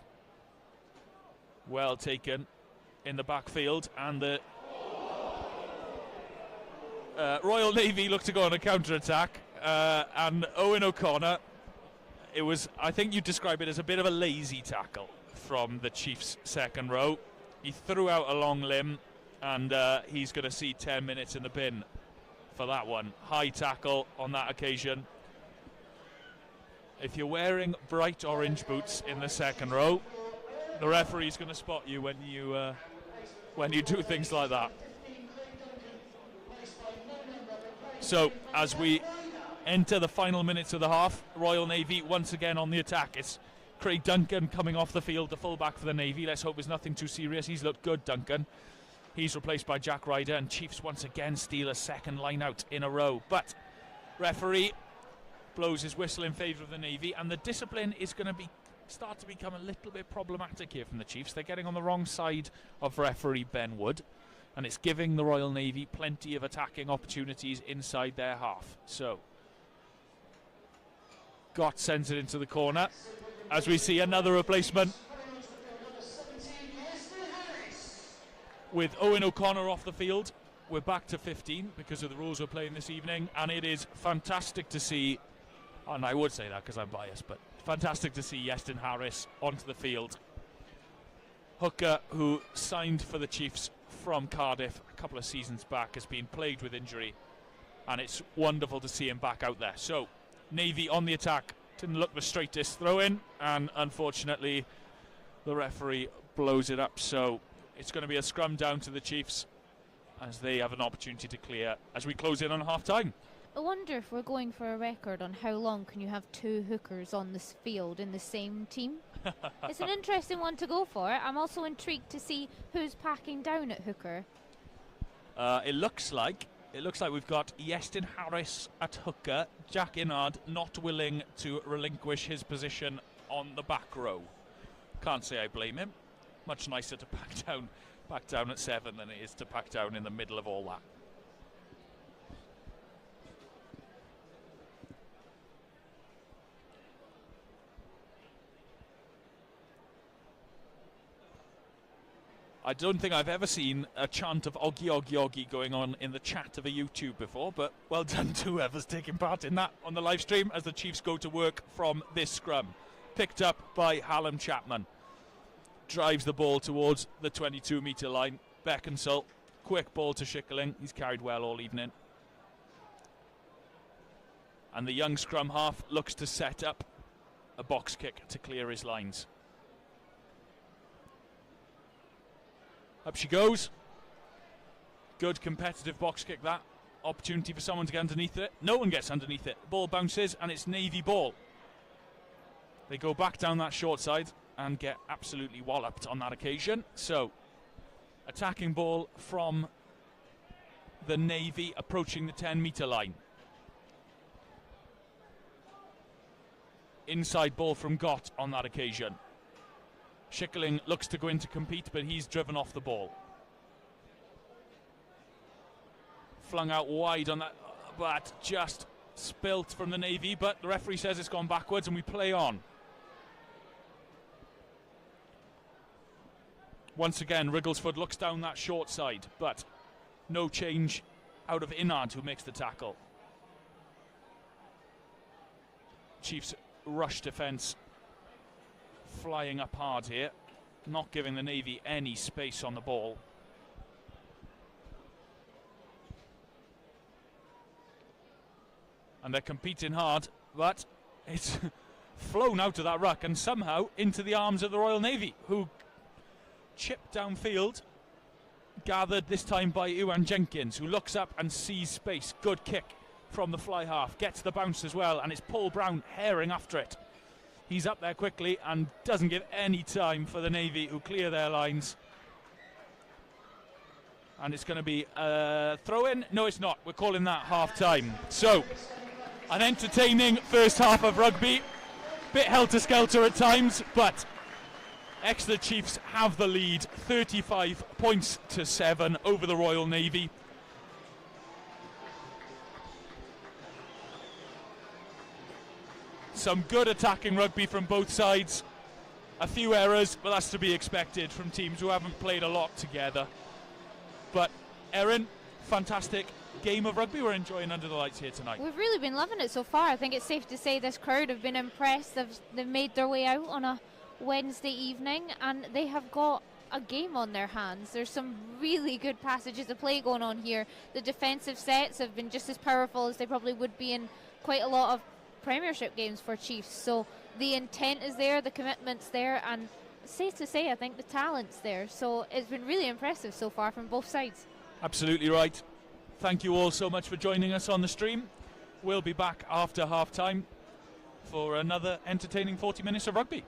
Speaker 1: Well taken in the backfield, and the Royal Navy look to go on a counter-attack, and Owen O'Connor, I think you'd describe it as a bit of a lazy tackle from the Chiefs' second row. He threw out a long limb, and he's going to see 10 minutes in the bin for that one. High tackle on that occasion. If you're wearing bright orange boots in the second row, the referee's going to spot you when you do things like that. So, as we enter the final minutes of the half, Royal Navy once again on the attack. It's Craig Duncan coming off the field, the fullback for the Navy. Let's hope it's nothing too serious. He's looked good, Duncan. He's replaced by Jack Ryder, and Chiefs once again steal a second line out in a row. But referee blows his whistle in favour of the Navy, and the discipline is going to start to become a little bit problematic here from the Chiefs. They're getting on the wrong side of referee Ben Wood, and it's giving the Royal Navy plenty of attacking opportunities inside their half. So, Gott sends it into the corner as we see another replacement with Owen O'Connor off the field. We're back to 15 because of the rules we're playing this evening, and it is fantastic to see, and I would say that because I'm biased, but fantastic to see Iestyn Harris onto the field. Hooker, who signed for the Chiefs from Cardiff a couple of seasons back, has been plagued with injury, and it's wonderful to see him back out there. So, Navy on the attack. Didn't look the straightest throw in, and unfortunately the referee blows it up. So it's going to be a scrum down to the Chiefs as they have an opportunity to clear as we close in on half time.
Speaker 2: I wonder if we're going for a record on how long can you have two hookers on this field in the same team. It's an interesting one to go for. I'm also intrigued to see who's packing down at hooker.
Speaker 1: It looks like we've got Iestyn Harris at hooker. Jack Inard not willing to relinquish his position on the back row. Can't say I blame him. Much nicer to pack down at 7 than it is to pack down in the middle of all that. I don't think I've ever seen a chant of Oggy Oggy Oggy going on in the chat of a YouTube before, but well done to whoever's taking part in that on the live stream as the Chiefs go to work from this scrum. Picked up by Hallam Chapman. Drives the ball towards the 22-metre line. Beckinsale, quick ball to Schickling. He's carried well all evening. And the young scrum half looks to set up a box kick to clear his lines. Up she goes. Good competitive box kick that. Opportunity for someone to get underneath it. No one gets underneath it. Ball bounces and it's Navy ball. They go back down that short side and get absolutely walloped on that occasion. So, attacking ball from the Navy approaching the 10-metre line. Inside ball from Gott on that occasion. Schickling looks to go in to compete, but he's driven off the ball. Flung out wide on that, but just spilt from the Navy, but the referee says it's gone backwards and we play on. Once again, Wrigglesford looks down that short side, but no change out of Inard, who makes the tackle. Chiefs rush defence flying up hard here, not giving the Navy any space on the ball. And they're competing hard, but it's flown out of that ruck and somehow into the arms of the Royal Navy, who chipped downfield, gathered this time by Iwan Jenkins, who looks up and sees space. Good kick from the fly half, gets the bounce as well, and it's Paul Brown herring after it. He's up there quickly and doesn't give any time for the Navy, who clear their lines. And it's going to be a throw-in. No, it's not. We're calling that half-time. So, an entertaining first half of rugby. Bit helter-skelter at times, but Exeter Chiefs have the lead, 35 points to 7 over the Royal Navy. Some good attacking rugby from both sides. A few errors, but that's to be expected from teams who haven't played a lot together. But Erin, fantastic game of rugby we're enjoying under the lights here tonight?
Speaker 2: We've really been loving it so far. I think it's safe to say this crowd have been impressed. They've made their way out on a Wednesday evening, and they have got a game on their hands. There's some really good passages of play going on here. The defensive sets have been just as powerful as they probably would be in quite a lot of Premiership games for Chiefs. So the intent is there, the commitment's there, and safe to say I think the talent's there. So it's been really impressive so far from both sides.
Speaker 1: Absolutely right. Thank you all so much for joining us on the stream. We'll be back after half time for another entertaining 40 minutes of rugby.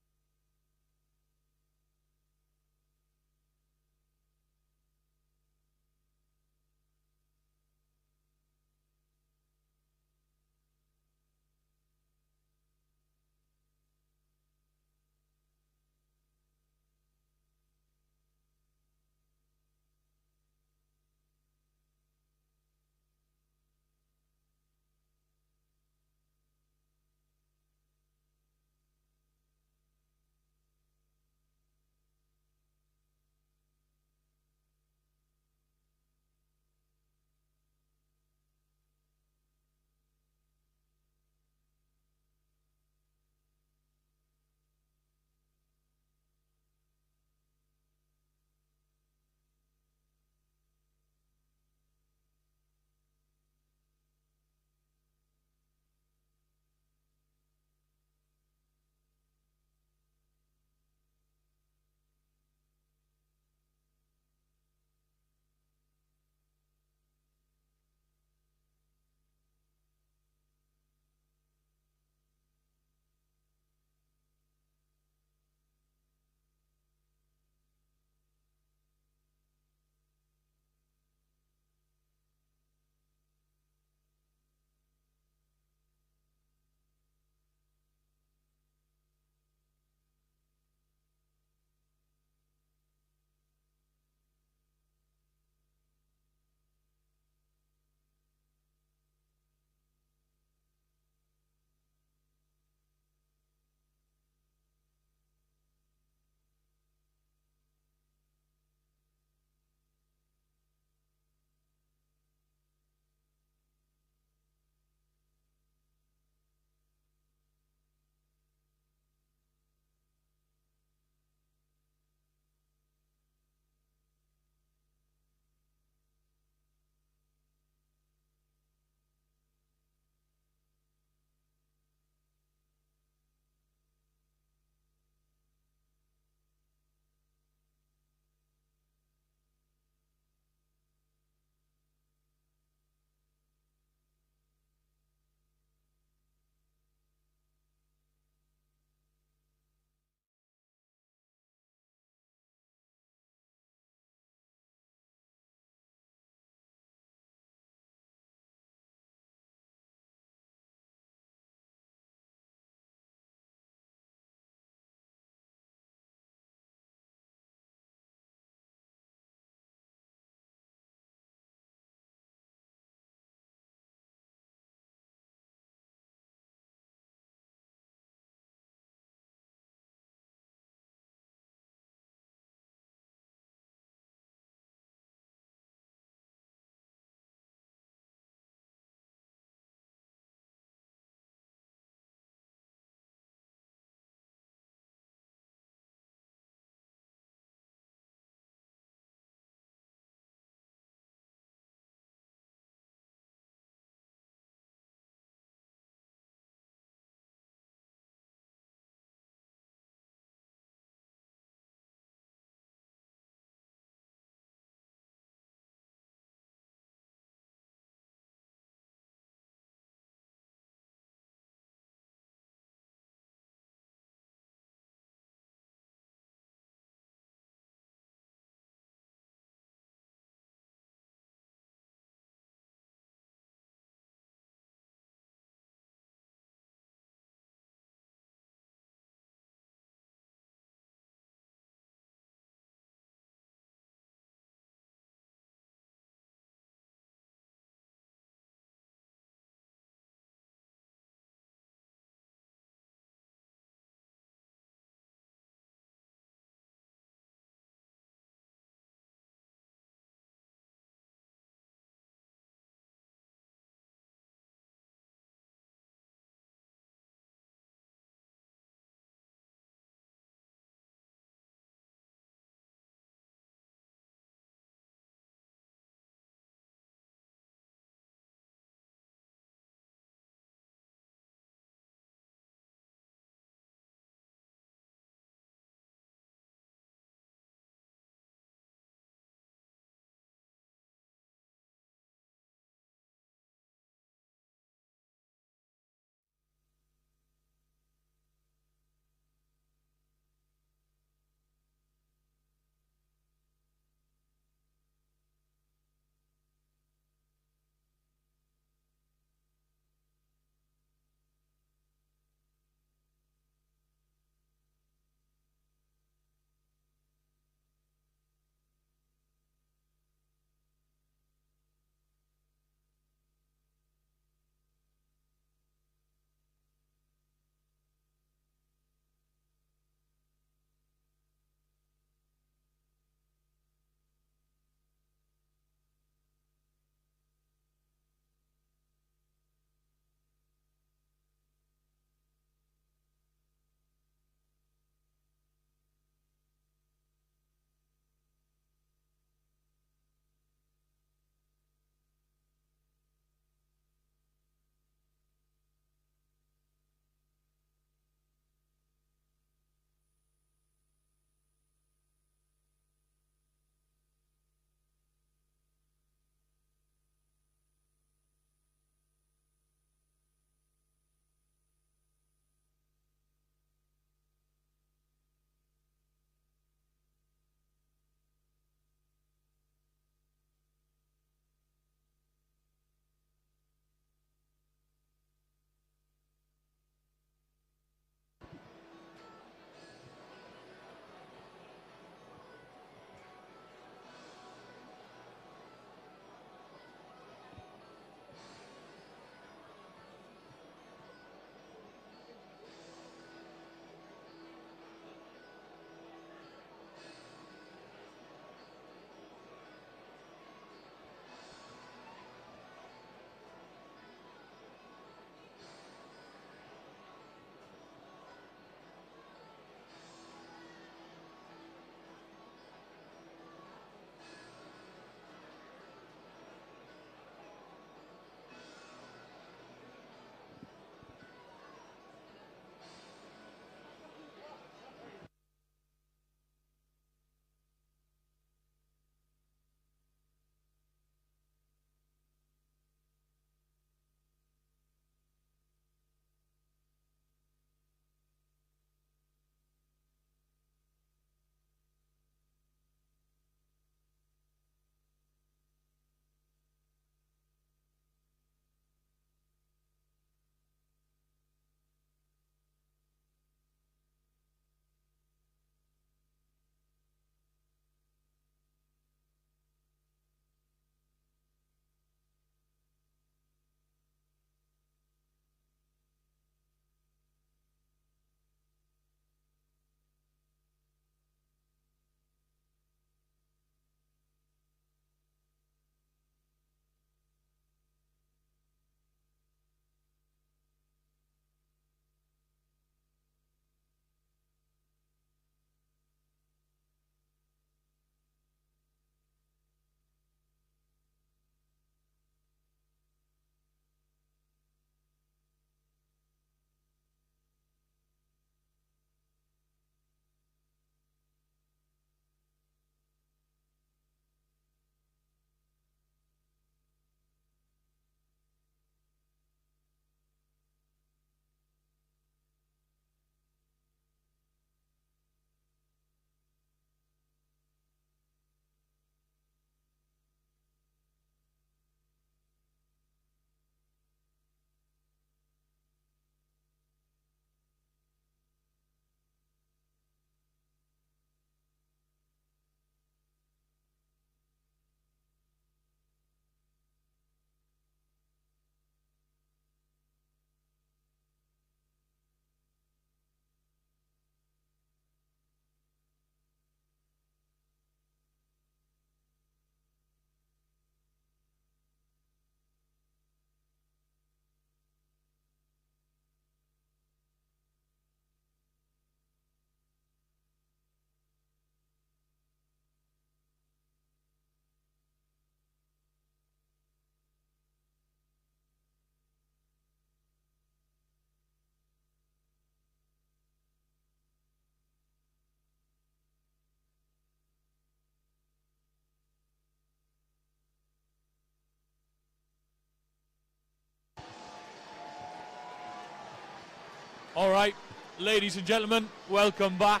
Speaker 1: All right, ladies and gentlemen, welcome back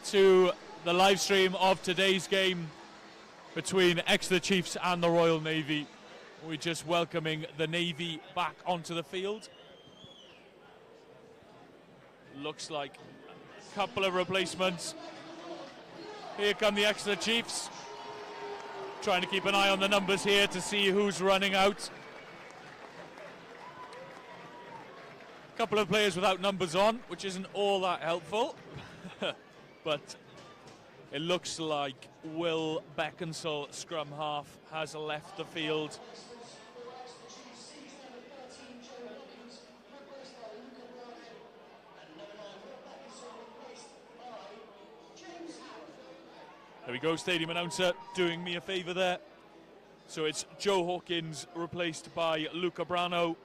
Speaker 1: to the live stream of today's game between Exeter Chiefs and the Royal Navy. We're just welcoming the Navy back onto the field. Looks like a couple of replacements. Here come the Exeter Chiefs. Trying to keep an eye on the numbers here to see who's running out. Couple of players without numbers on, which isn't all that helpful. But it looks like Will Beckinsale, scrum half, has left the field. There we go, stadium announcer doing me a favour there. So it's Joe Hawkins replaced by Luca Brano,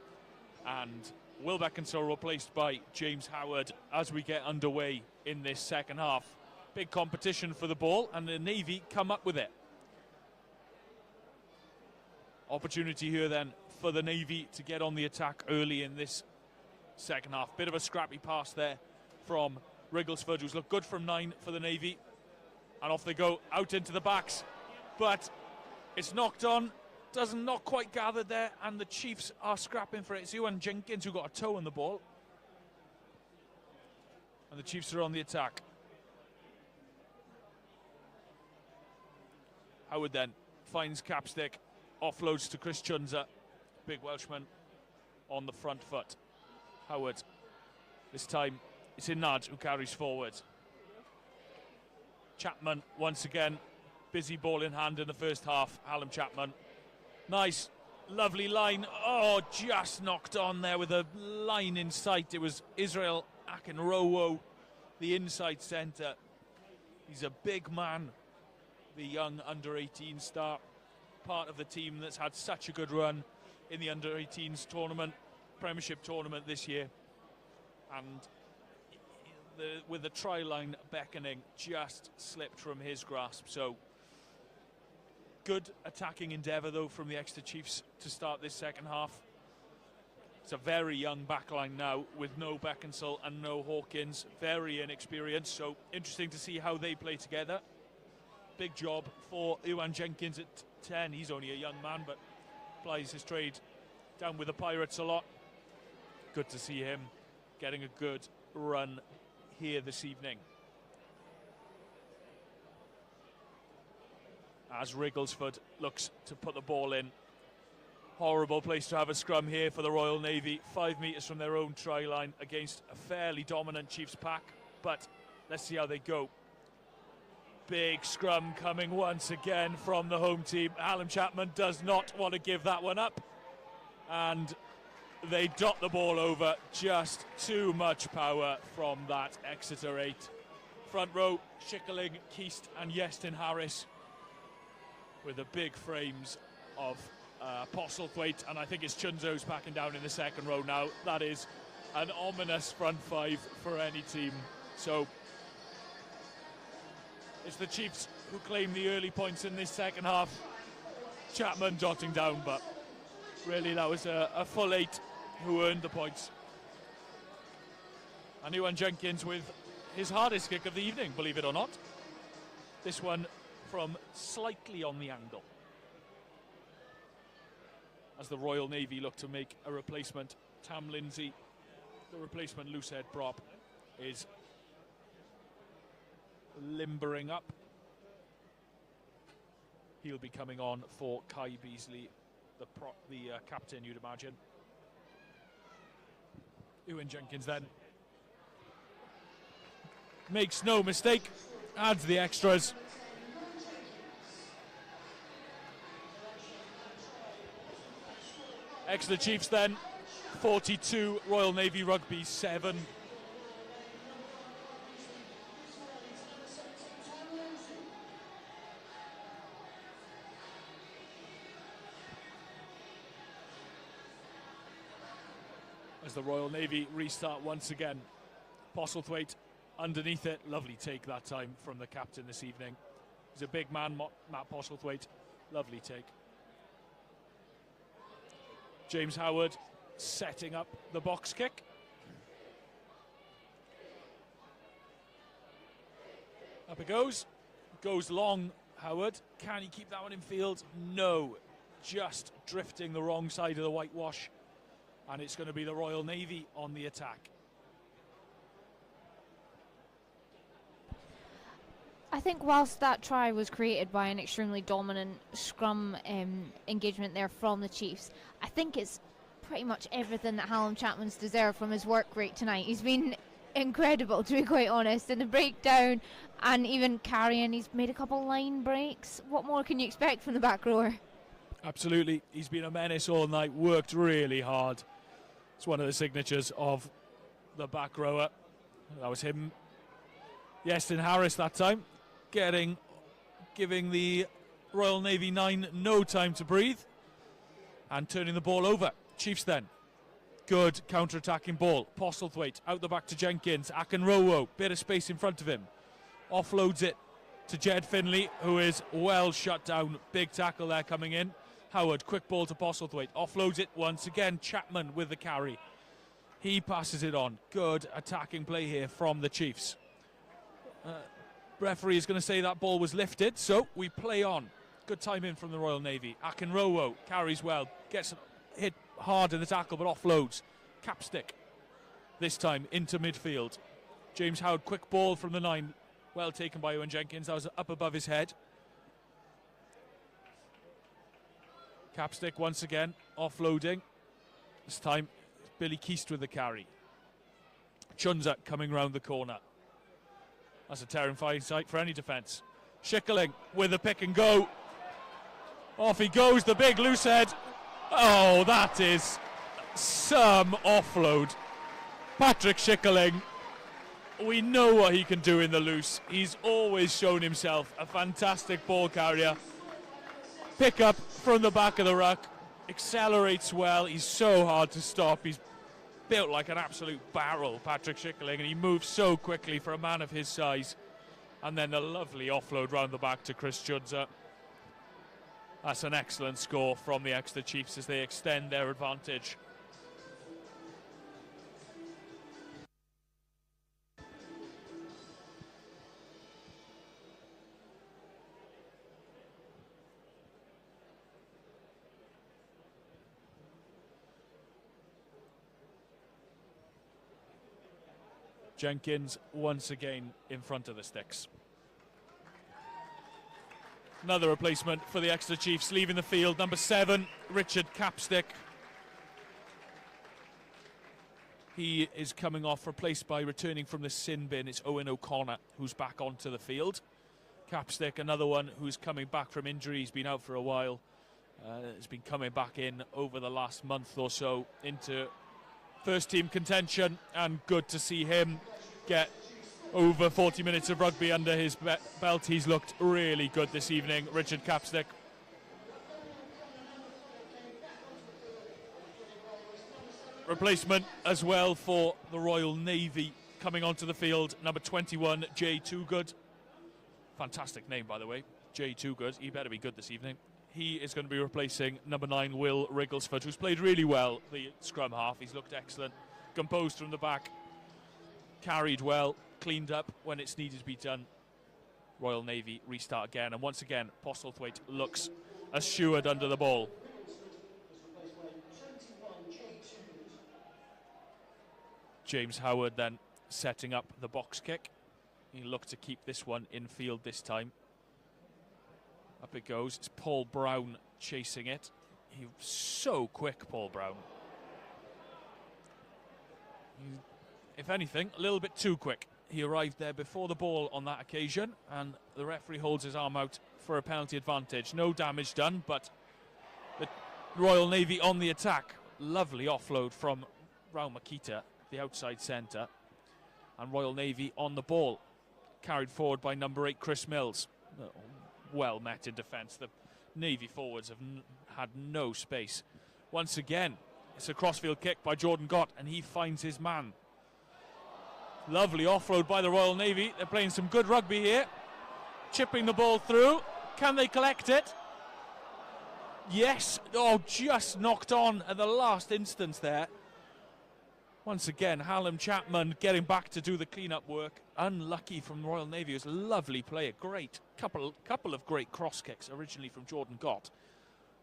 Speaker 1: and Will Beckinsale replaced by James Howard as we get underway in this second half. Big competition for the ball, and the Navy come up with it. Opportunity here then for the Navy to get on the attack early in this second half. Bit of a scrappy pass there from Wrigglesford, who's looked good from 9 for the Navy. And off they go, out into the backs. But it's knocked on. Doesn't not quite gathered there, and the Chiefs are scrapping for it. It's Ewan Jenkins who got a toe on the ball. And the Chiefs are on the attack. Howard then finds Capstick, offloads to Chris Chunza. Big Welshman on the front foot. Howard, this time it's Inad who carries forward. Chapman once again, busy ball in hand in the first half. Hallam Chapman. Nice, lovely line. Oh, just knocked on there with a line in sight. It was Israel Akinrowo, the inside centre. He's a big man, the young under-18 star. Part of the team that's had such a good run in the under-18s tournament, Premiership tournament this year. And with the try line beckoning, just slipped from his grasp. So good attacking endeavour though from the Exeter Chiefs to start this second half. It's a very young backline now with no Beckinsale and no Hawkins, very inexperienced, so interesting to see how they play together. Big job for Ewan Jenkins at 10. He's only a young man but plies his trade down with the Pirates a lot. Good to see him getting a good run here this evening. As Wrigglesford looks to put the ball in. Horrible place to have a scrum here for the Royal Navy. 5 metres from their own try line against a fairly dominant Chiefs pack. But let's see how they go. Big scrum coming once again from the home team. Hallam Chapman does not want to give that one up. And they dot the ball over. Just too much power from that Exeter 8. Front row, Schickling, Keast and Yestin Harris, with the big frames of Postlethwaite, and I think it's Chunzo's packing down in the second row now. That is an ominous front five for any team. So it's the Chiefs who claim the early points in this second half. Chapman jotting down, but really that was a full 8 who earned the points. And Ewan Jenkins with his hardest kick of the evening, believe it or not. This one from slightly on the angle. As the Royal Navy look to make a replacement, Tam Lindsay, the replacement loosehead prop, is limbering up. He'll be coming on for Kai Beasley, the captain, you'd imagine. Ewan Jenkins then makes no mistake, adds the extras. Exeter Chiefs then, 42, Royal Navy Rugby 7. As the Royal Navy restart once again. Postlethwaite underneath it, lovely take that time from the captain this evening. He's a big man, Matt Postlethwaite, lovely take. James Howard setting up the box kick. Up it goes. Goes long, Howard. Can he keep that one in field? No. Just drifting the wrong side of the whitewash. And it's going to be the Royal Navy on the attack.
Speaker 2: I think whilst that try was created by an extremely dominant scrum engagement there from the Chiefs, I think it's pretty much everything that Hallam Chapman's deserved from his work rate tonight. He's been incredible, to be quite honest, in the breakdown and even carrying. He's made a couple line breaks. What more can you expect from the back rower?
Speaker 1: Absolutely. He's been a menace all night, worked really hard. It's one of the signatures of the back rower. That was him. Yeston Harris that time. Giving the Royal Navy 9 no time to breathe and turning the ball over. Chiefs then. Good counter-attacking ball. Postlethwaite out the back to Jenkins. Akinrowo, bit of space in front of him. Offloads it to Jed Finley, who is well shut down. Big tackle there coming in. Howard, quick ball to Postlethwaite. Offloads it once again. Chapman with the carry. He passes it on. Good attacking play here from the Chiefs. Referee is going to say that ball was lifted, so we play on. Good time in from the Royal Navy. Akinrowo carries well, gets hit hard in the tackle, but offloads. Capstick this time into midfield. James Howard, quick ball from the 9. Well taken by Owen Jenkins. That was up above his head. Capstick once again, offloading. This time, Billy Keast with the carry. Chunza coming round the corner. That's a terrifying sight for any defence. Schickling with a pick and go. Off he goes, the big loose head. Oh, that is some offload. Patrick Schickling, we know what he can do in the loose. He's always shown himself a fantastic ball carrier. Pick up from the back of the ruck, accelerates well. He's so hard to stop. He's built like an absolute barrel, Patrick Schickling, and he moves so quickly for a man of his size. And then a lovely offload round the back to Chris Chunza. That's an excellent score from the Exeter Chiefs as they extend their advantage. Jenkins once again in front of the sticks. Another replacement for the Exeter Chiefs leaving the field. Number 7, Richard Capstick. He is coming off, replaced by returning from the sin bin. It's Owen O'Connor who's back onto the field. Capstick, another one who's coming back from injury. He's been out for a while. Has been coming back in over the last month or so into first team contention, and good to see him get over 40 minutes of rugby under his belt. He's looked really good this evening, Richard Capstick. Replacement as well for the Royal Navy coming onto the field, number 21, Jay Toogood. Fantastic name, by the way, Jay Toogood. He better be good this evening. He is going to be replacing number 9, Will Rigglesford, who's played really well, the scrum half. He's looked excellent, composed from the back, carried well, cleaned up when it's needed to be done. Royal Navy restart again, and once again, Postlethwaite looks assured under the ball. James Howard then setting up the box kick. He looked to keep this one in field this time. Up it goes. It's Paul Brown chasing it. He's so quick, Paul Brown. If anything, a little bit too quick. He arrived there before the ball on that occasion, and the referee holds his arm out for a penalty advantage. No damage done, but the Royal Navy on the attack. Lovely offload from Rao Makita, the outside centre. And Royal Navy on the ball. Carried forward by number 8, Chris Mills. Well met in defence. The Navy forwards have had no space. Once again, it's a crossfield kick by Jordan Gott, and he finds his man. Lovely offload by the Royal Navy. They're playing some good rugby here. Chipping the ball through. Can they collect it? Yes. Oh, just knocked on at the last instance there. Once again, Hallam Chapman getting back to do the clean-up work. Unlucky from Royal Navy. It was a lovely play, a great couple of great cross kicks originally from Jordan Gott.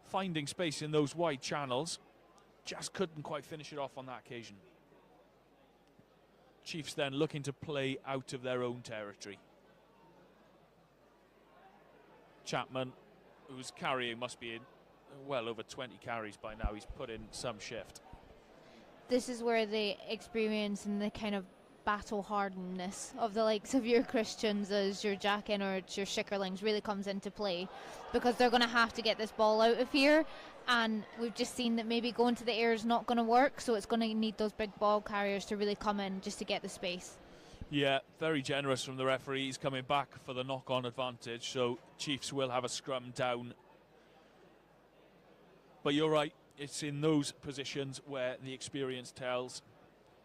Speaker 1: Finding space in those wide channels. Just couldn't quite finish it off on that occasion. Chiefs then looking to play out of their own territory. Chapman, who's carrying, must be in well over 20 carries by now. He's put in some shift.
Speaker 2: This is where the experience and the kind of battle hardness of the likes of your Christians, as your Jack Innards, your Schickerlings really comes into play, because they're going to have to get this ball out of here, and we've just seen that maybe going to the air is not going to work, so it's going to need those big ball carriers to really come in just to get the space. Yeah, very generous from the referee. He's coming back for the knock-on advantage, so Chiefs will have a scrum down. But you're right, it's in those positions where the experience tells.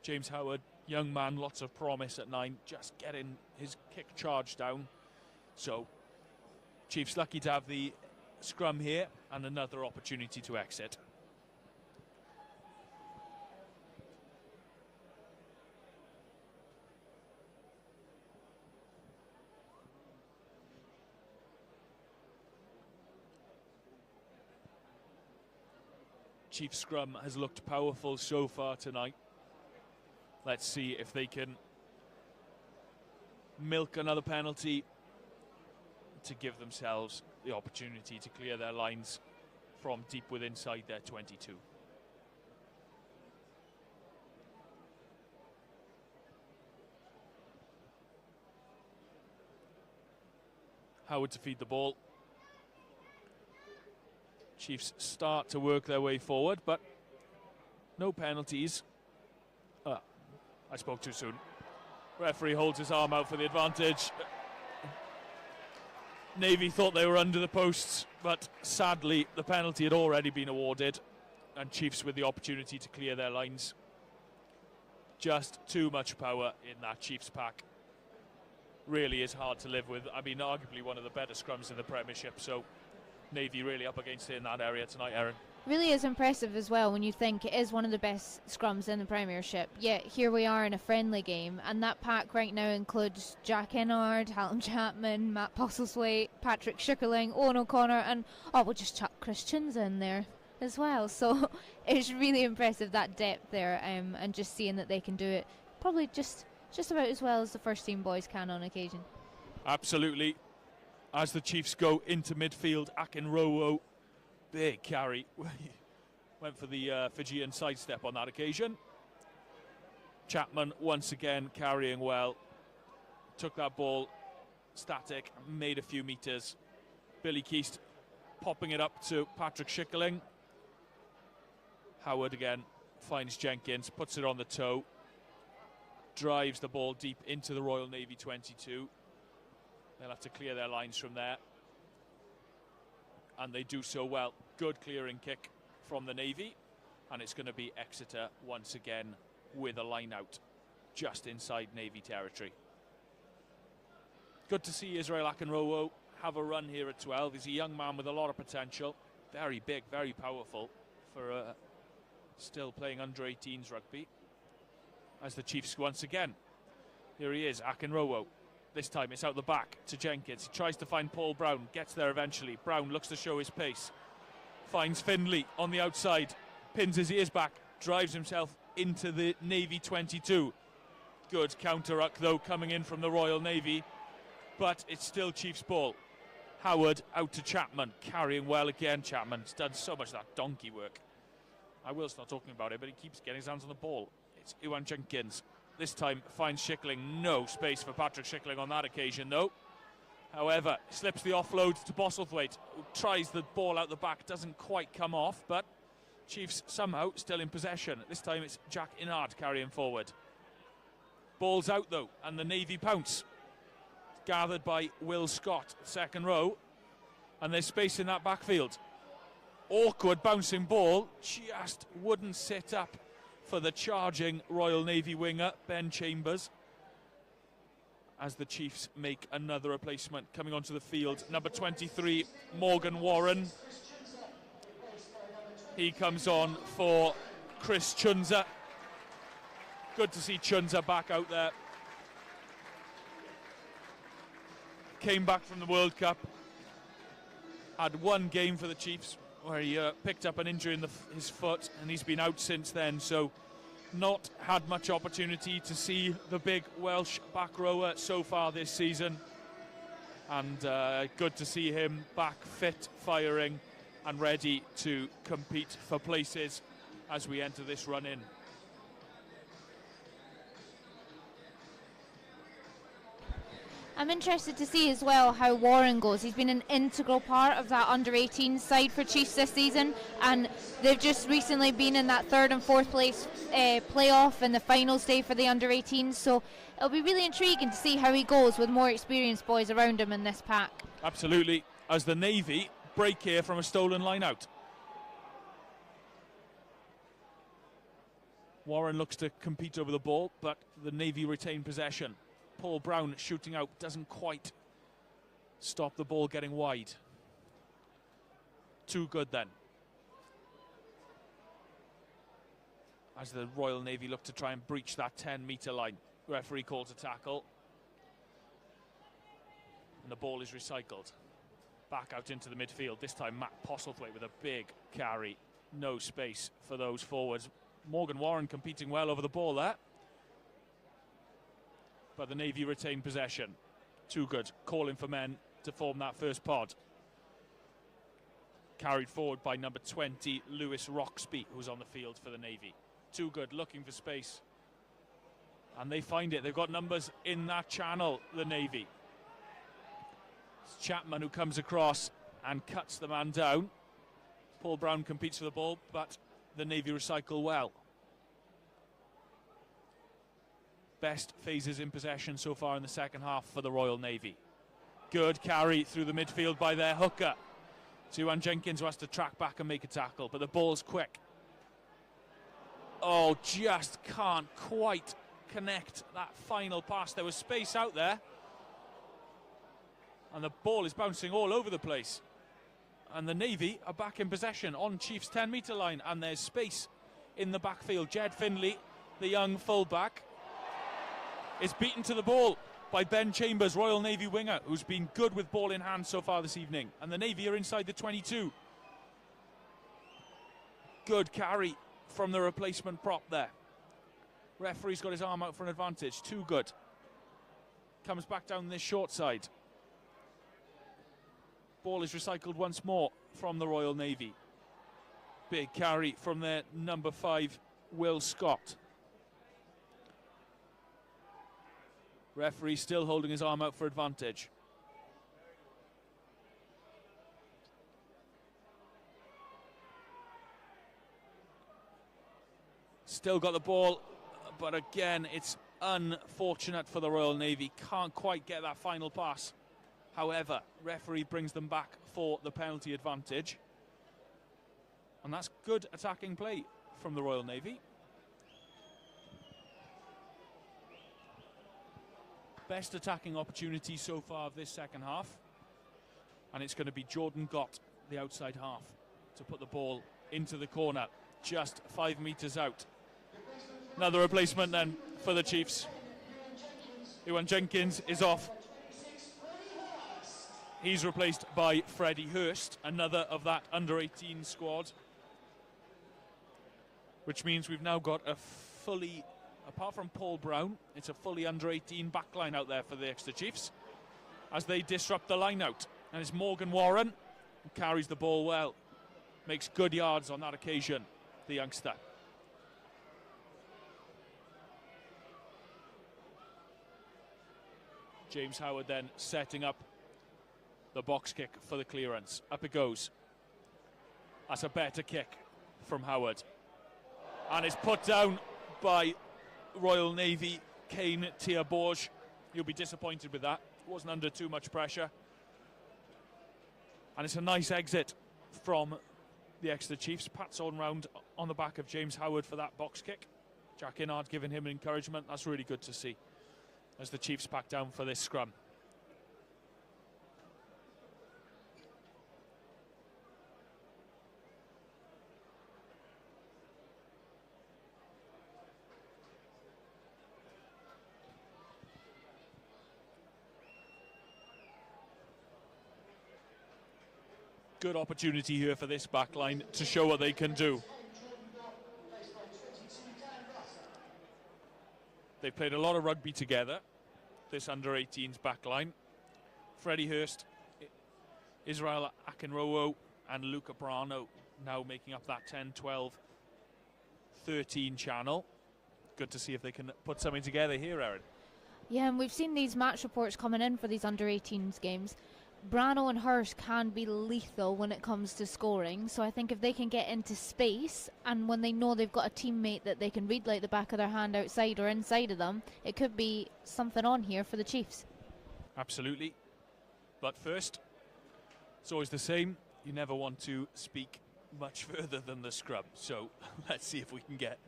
Speaker 2: James Howard, young man, lots of promise at 9, just getting his kick charge down. So Chiefs lucky to have the scrum here and another opportunity to exit. Chiefs scrum has looked powerful so far tonight. Let's see if they can milk another penalty to give themselves the opportunity to clear their lines from deep within inside their 22. Howard to feed the ball. Chiefs start to work their way forward, but no penalties. I spoke too soon. Referee holds his arm out for the advantage. Navy thought they were under the posts, but sadly the penalty had already been awarded, and Chiefs with the opportunity to clear their lines. Just too much power in that Chiefs pack. Really is hard to live with. I mean, arguably one of the better scrums in the Premiership, so Navy really up against it in that area tonight, Erin. Really is impressive as well when you think it is one of the best scrums in the Premiership. Yet here we are in a friendly game, and that pack right now includes Jack Innard, Hallam Chapman, Matt Postlethwaite, Patrick Schickerling, Owen O'Connor, and we'll just chuck Christians in there as well. So it's really impressive, that depth there, and just seeing that they can do it probably just about as well as the first team boys can on occasion. Absolutely. As the Chiefs go into midfield, Akinrowo, big carry. Went for the Fijian sidestep on that occasion. Chapman once again carrying well. Took that ball static, made a few meters. Billy Keast popping it up to Patrick Schickerling. Howard again finds Jenkins, puts it on the toe. Drives the ball deep into the Royal Navy 22. They'll have to clear their lines from there. And they do so well. Good clearing kick from the Navy. And it's going to be Exeter once again with a line out just inside Navy territory. Good to see Israel Akinrowo have a run here at 12. He's a young man with a lot of potential. Very big, very powerful for still playing under 18s rugby. As the Chiefs once again. Here he is, Akinrowo. This time it's out the back to Jenkins. He tries to find Paul Brown, gets there eventually. Brown looks to show his pace. Finds Findlay on the outside, pins his ears back, drives himself into the Navy 22. Good counter-ruck though coming in from the Royal Navy, but it's still Chiefs ball. Howard out to Chapman, carrying well again. Chapman's done so much of that donkey work. I will start talking about it, but he keeps getting his hands on the ball. It's Iwan Jenkins. This time finds Schickerling. No space for Patrick Schickerling on that occasion, though. However, slips the offload to Postlethwaite, who tries the ball out the back, doesn't quite come off, but Chiefs somehow still in possession. This time it's Jack Innard carrying forward. Ball's out, though, and the Navy pounce. Gathered by Will Scott, second row, and there's space in that backfield. Awkward bouncing ball, just wouldn't sit up for the charging Royal Navy winger, Ben Chambers. As the Chiefs make another replacement coming onto the field, number 23, Morgan Warren. He comes on for Chris Chunza.
Speaker 1: Good to see Chunza back out there. Came back from the World Cup. Had one game for the Chiefs where he picked up an injury in his foot, and he's been out since then, so not had much opportunity to see the big Welsh back rower so far this season. And good to see him back fit, firing, and ready to compete for places as we enter this run-in.
Speaker 2: I'm interested to see as well how Warren goes. He's been an integral part of that under-18 side for Chiefs this season, and they've just recently been in that 3rd and 4th place playoff in the final stage for the under-18s, so it'll be really intriguing to see how he goes with more experienced boys around him in this pack.
Speaker 1: Absolutely, as the Navy break here from a stolen line-out. Warren looks to compete over the ball, but the Navy retain possession. Paul Brown shooting out, doesn't quite stop the ball getting wide. Too good then. As the Royal Navy look to try and breach that 10-metre line. Referee calls a tackle. And the ball is recycled. Back out into the midfield. This time Matt Postlethwaite with a big carry. No space for those forwards. Morgan Warren competing well over the ball there. But the Navy retain possession. Too good, calling for men to form that first pod. Carried forward by number 20, Lewis Roxby, who's on the field for the Navy. Too good, looking for space. And they find it. They've got numbers in that channel, the Navy. It's Chapman who comes across and cuts the man down. Paul Brown competes for the ball, but the Navy recycle well. Best phases in possession so far in the second half for the Royal Navy. Good carry through the midfield by their hooker. Twan Jenkins, who has to track back and make a tackle, but the ball's quick. Oh, just can't quite connect that final pass. There was space out there. And the ball is bouncing all over the place. And the Navy are back in possession on Chiefs' 10-metre line, and there's space in the backfield. Jed Finley, the young fullback, is beaten to the ball by Ben Chambers, Royal Navy winger, who's been good with ball in hand so far this evening. And the Navy are inside the 22. Good carry from the replacement prop there. Referee's got his arm out for an advantage. Too good. Comes back down this short side. Ball is recycled once more from the Royal Navy. Big carry from their number 5, Will Scott. Referee still holding his arm out for advantage. Still got the ball, but again, it's unfortunate for the Royal Navy. Can't quite get that final pass. However, referee brings them back for the penalty advantage. And that's good attacking play from the Royal Navy. Best attacking opportunity so far of this second half. And it's going to be Jordan Gott, the outside half, to put the ball into the corner, just 5 metres out. Another replacement then for the Chiefs. Twan Jenkins is off. He's replaced by Freddie Hurst, another of that under-18 squad. Which means we've now got a fully, apart from Paul Brown, it's a fully under-18 backline out there for the Exeter Chiefs as they disrupt the line-out. And it's Morgan Warren who carries the ball well. Makes good yards on that occasion, the youngster. James Howard then setting up the box kick for the clearance. Up it goes. That's a better kick from Howard. And it's put down by Royal Navy Kane Tiaborge. You'll be disappointed with that. Wasn't under too much pressure. And it's a nice exit from the Exeter Chiefs. Pats on round on the back of James Howard for that box kick. Jack Inard giving him encouragement. That's really good to see as the Chiefs pack down for this scrum. Good opportunity here for this back line to show what they can do. They've played a lot of rugby together, this under-18s back line. Freddie Hurst, Israel Akinrowo and Luca Brano now making up that 10, 12, 13 channel. Good to see if they can put something together here, Erin.
Speaker 2: Yeah, and we've seen these match reports coming in for these under-18s games. Brano and Hurst can be lethal when it comes to scoring, so I think if they can get into space and when they know they've got a teammate that they can read like the back of their hand outside or inside of them, it could be something on here for the Chiefs.
Speaker 1: Absolutely. But first, it's always the same. You never want to speak much further than the scrum, so let's see if we can get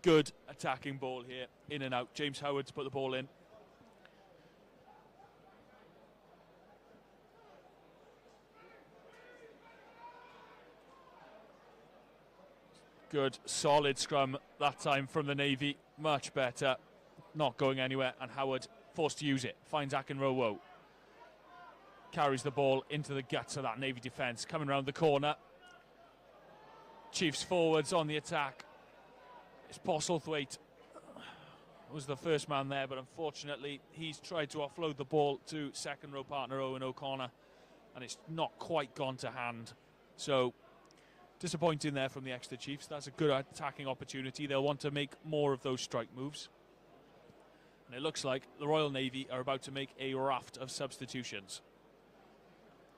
Speaker 1: good attacking ball here, in and out. James Howard to put the ball in. Good, solid scrum that time from the Navy. Much better. Not going anywhere, and Howard forced to use it. Finds Akinrowo. Carries the ball into the guts of that Navy defence. Coming around the corner. Chiefs forwards on the attack. It's Postlethwaite was the first man there, but unfortunately he's tried to offload the ball to second row partner Owen O'Connor, and it's not quite gone to hand. So disappointing there from the Exeter Chiefs. That's a good attacking opportunity. They'll want to make more of those strike moves. And it looks like the Royal Navy are about to make a raft of substitutions,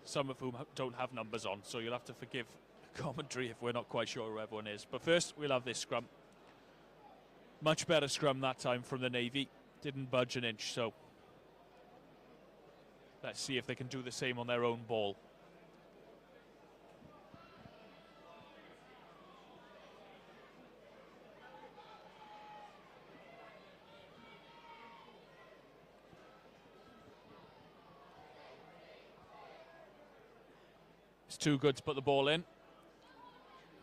Speaker 1: some of whom don't have numbers on, so you'll have to forgive commentary if we're not quite sure who everyone is. But first, we'll have this scrum. Much better scrum that time from the Navy. Didn't budge an inch, so let's see if they can do the same on their own ball. It's too good to put the ball in.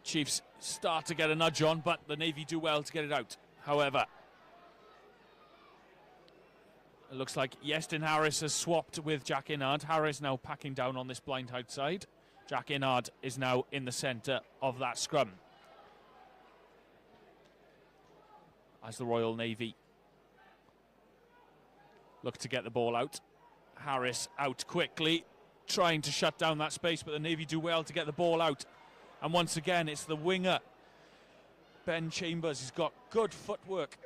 Speaker 1: Chiefs start to get a nudge on, but the Navy do well to get it out. However, it looks like Yestin Harris has swapped with Jack Inard. Harris now packing down on this blind outside. Jack Inard is now in the centre of that scrum, as the Royal Navy look to get the ball out. Harris out quickly, trying to shut down that space, but the Navy do well to get the ball out. And once again, it's the winger, Ben Chambers. He's got good footwork.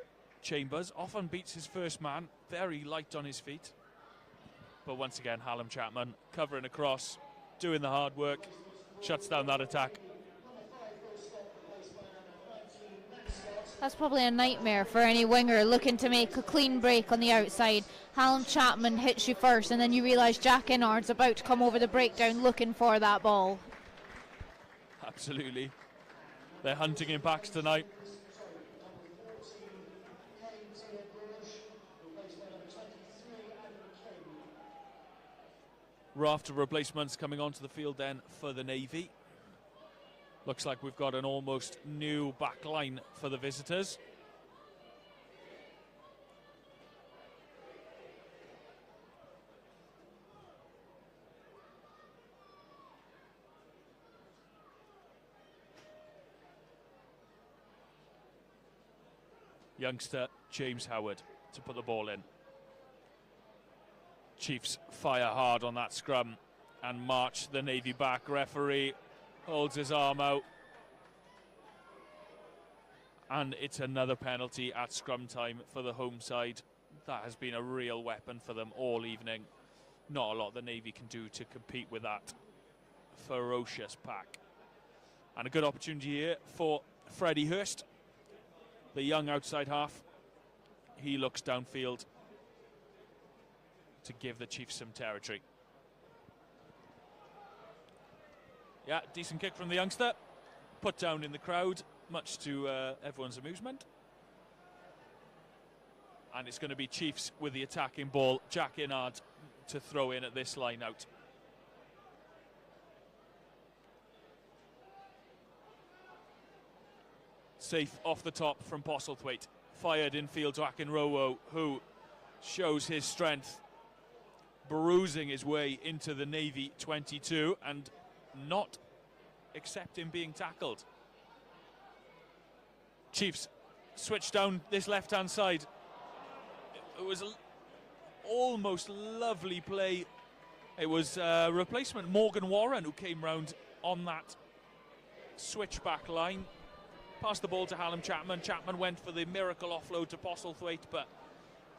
Speaker 1: Chambers often beats his first man, very light on his feet. But once again, Hallam Chapman covering across, doing the hard work, shuts down that attack.
Speaker 2: That's probably a nightmare for any winger looking to make a clean break on the outside. Hallam Chapman hits you first, and then you realise Jack Inard's about to come over the breakdown looking for that ball.
Speaker 1: Absolutely. They're hunting in packs tonight. Raft of replacements coming onto the field then for the Navy. Looks like we've got an almost new back line for the visitors. Youngster James Howard to put the ball in. Chiefs fire hard on that scrum and march the Navy back. Referee holds his arm out, and it's another penalty at scrum time for the home side. That has been a real weapon for them all evening. Not a lot the Navy can do to compete with that ferocious pack. And a good opportunity here for Freddie Hurst, the young outside half. He looks downfield to give the Chiefs some territory. Yeah, decent kick from the youngster. Put down in the crowd, much to everyone's amusement. And it's going to be Chiefs with the attacking ball. Jack Inard to throw in at this line out. Safe off the top from Postlethwaite. Fired infield to Akinrowo, who shows his strength, bruising his way into the Navy 22, and not accepting being tackled. Chiefs switch down this left-hand side. It was almost lovely play. It was replacement Morgan Warren who came round on that switchback line. Passed the ball to Hallam Chapman. Chapman went for the miracle offload to Postlethwaite, but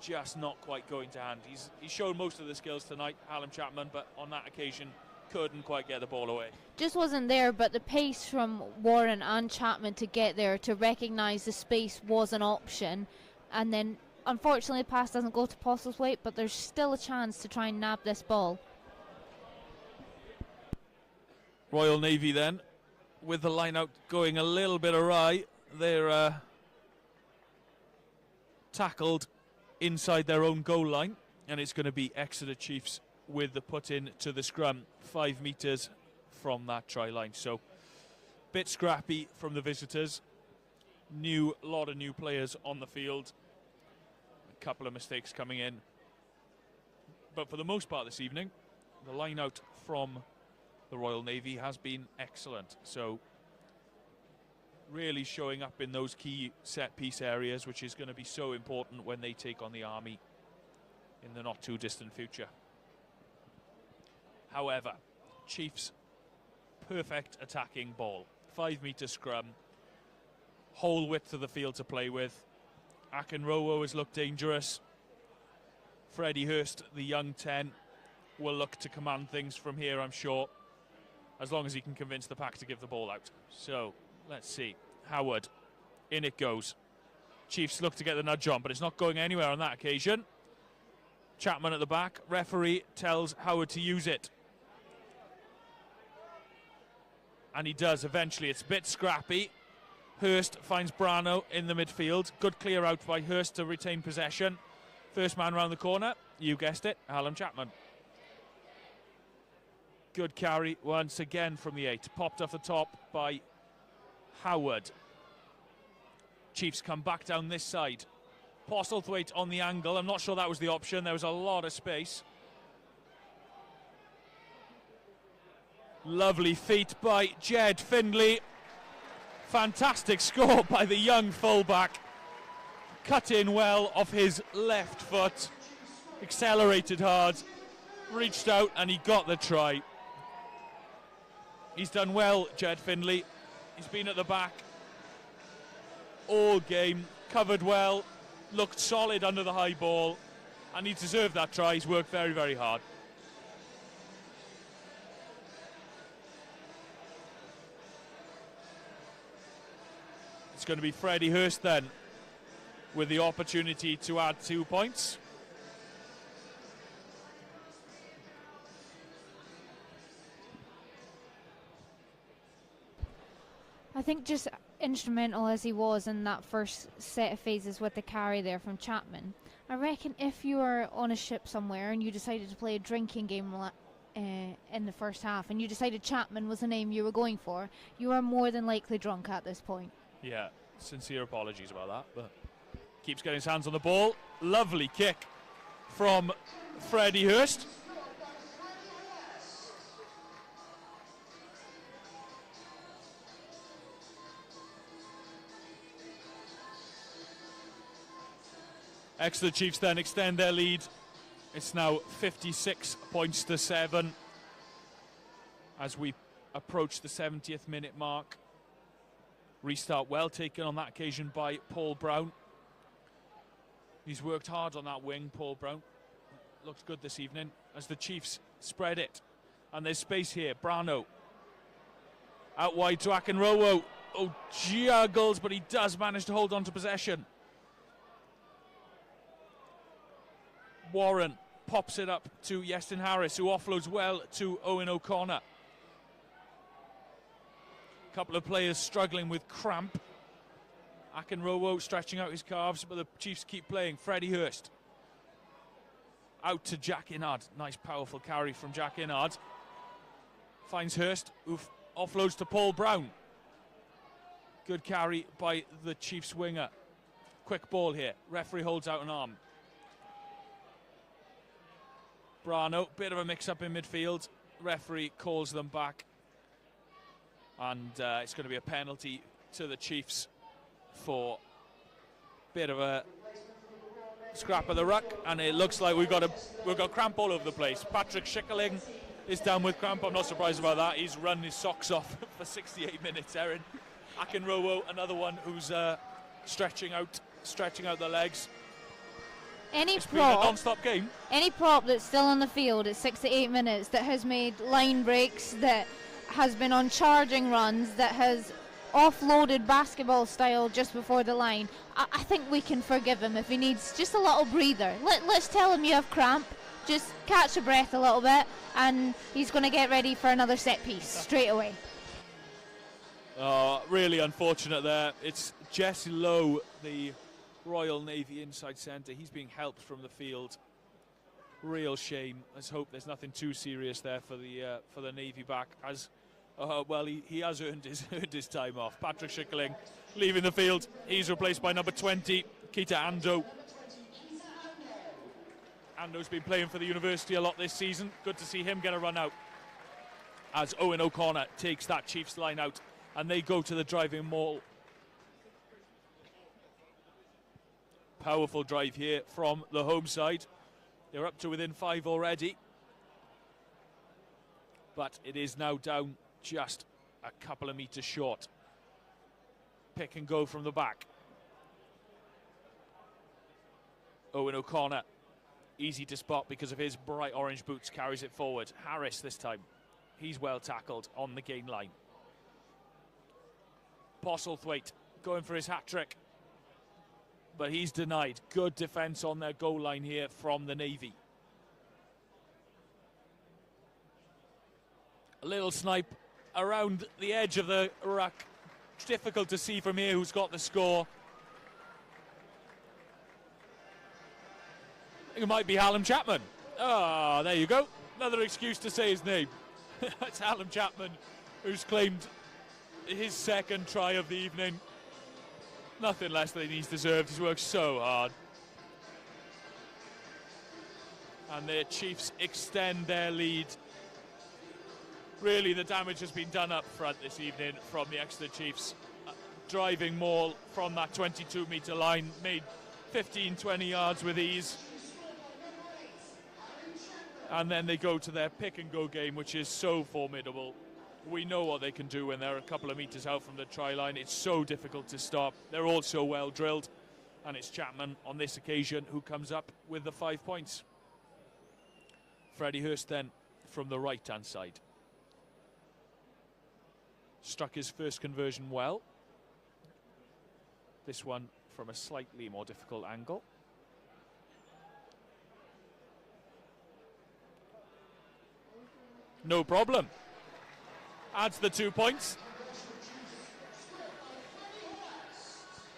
Speaker 1: just not quite going to hand. He's shown most of the skills tonight, Hallam Chapman, but on that occasion couldn't quite get the ball away.
Speaker 2: Just wasn't there, but the pace from Warren and Chapman to get there, to recognise the space was an option, and then unfortunately the pass doesn't go to Postlethwaite, but there's still a chance to try and nab this ball.
Speaker 1: Royal Navy then, with the line out going a little bit awry. They're tackled inside their own goal line, and it's going to be Exeter Chiefs with the put in to the scrum 5 metres from that try line. So bit scrappy from the visitors. Lot of new players on the field. A couple of mistakes coming in. But for the most part this evening, the line out from the Royal Navy has been excellent. So really showing up in those key set piece areas, which is going to be so important when they take on the Army in the not too distant future. However, Chiefs perfect attacking ball. 5 metre scrum, whole width of the field to play with. Akinrowo has looked dangerous. Freddie Hurst, the young 10, will look to command things from here, I'm sure, as long as he can convince the pack to give the ball out. So let's see. Howard, in it goes. Chiefs look to get the nudge on, but it's not going anywhere on that occasion. Chapman at the back. Referee tells Howard to use it. And he does eventually. It's a bit scrappy. Hurst finds Brano in the midfield. Good clear out by Hurst to retain possession. First man round the corner, you guessed it, Hallam Chapman. Good carry once again from the 8. Popped off the top by Howard. Chiefs come back down this side. Postlethwaite on the angle. I'm not sure that was the option. There was a lot of space. Lovely feet by Jed Findlay. Fantastic score by the young fullback. Cut in well off his left foot. Accelerated hard. Reached out and he got the try. He's done well, Jed Findlay. He's been at the back all game. Covered well. Looked solid under the high ball. And he deserved that try. He's worked very, very hard. It's going to be Freddie Hurst then with the opportunity to add 2 points.
Speaker 2: I think just instrumental as he was in that first set of phases with the carry there from Chapman. I reckon if you were on a ship somewhere and you decided to play a drinking game in the first half and you decided Chapman was the name you were going for, you are more than likely drunk at this point. Yeah,
Speaker 1: sincere apologies about that, but keeps getting his hands on the ball. Lovely kick from Freddie Hurst. Exeter Chiefs then extend their lead. It's now 56 points to 7 as we approach the 70th minute mark. Restart well taken on that occasion by Paul Brown. He's worked hard on that wing, Paul Brown. Looks good this evening as the Chiefs spread it. And there's space here. Brano. Out wide to Akinrowo. Oh, juggles, but he does manage to hold on to possession. Warren pops it up to Yeston Harris, who offloads well to Owen O'Connor. Couple of players struggling with cramp. Akinrowo stretching out his calves, but the Chiefs keep playing. Freddie Hurst. Out to Jack Inard. Nice powerful carry from Jack Inard. Finds Hurst, who offloads to Paul Brown. Good carry by the Chiefs winger. Quick ball here. Referee holds out an arm. Brano, bit of a mix-up in midfield. Referee calls them back. and it's going to be a penalty to the Chiefs for a bit of a scrap of the ruck, and it looks like we've got cramp all over the place. Patrick Schickerling is down with cramp. I'm not surprised about that. He's run his socks off for 68 minutes. Erin Akinrowo, another one who's stretching out the legs. It's been a non-stop game.
Speaker 2: Any prop that's still on the field at 6 to 8 minutes, that has made line breaks, that has been on charging runs, that has offloaded basketball style just before the line, I think we can forgive him if he needs just a little breather. Let's tell him you have cramp, just catch your breath a little bit, and he's going to get ready for another set piece straight away.
Speaker 1: Really unfortunate there. It's Jesse Lowe, the Royal Navy inside centre. He's being helped from the field. Real shame. Let's hope there's nothing too serious there for the Navy back. As well, he has earned his time off. Patrick Schickerling leaving the field. He's replaced by number 20, Keita Ando. Ando's been playing for the university a lot this season. Good to see him get a run out as Owen O'Connor takes that Chiefs line out, and they go to the driving maul. Powerful drive here from the home side. They're up to within 5 already, but it is now down just a couple of metres short. Pick and go from the back. Owen O'Connor, easy to spot because of his bright orange boots, carries it forward. Harris this time, he's well tackled on the gain line. Postlethwaite going for his hat-trick, but he's denied. Good defence on their goal line here from the Navy. A little snipe around the edge of the ruck. Difficult to see from here who's got the score. I think it might be Hallam Chapman. There you go. Another excuse to say his name. That's Hallam Chapman, who's claimed his second try of the evening. Nothing less than he's deserved. He's worked so hard. And the Chiefs extend their lead. Really, the damage has been done up front this evening from the Exeter Chiefs. Driving maul from that 22-metre line, made 15, 20 yards with ease. And then they go to their pick-and-go game, which is so formidable. We know what they can do when they're a couple of metres out from the try line. It's so difficult to stop. They're all so well drilled. And it's Chapman on this occasion who comes up with the 5 points. Freddie Hurst then from the right-hand side. Struck his first conversion well. This one from a slightly more difficult angle. No problem. Adds the 2 points.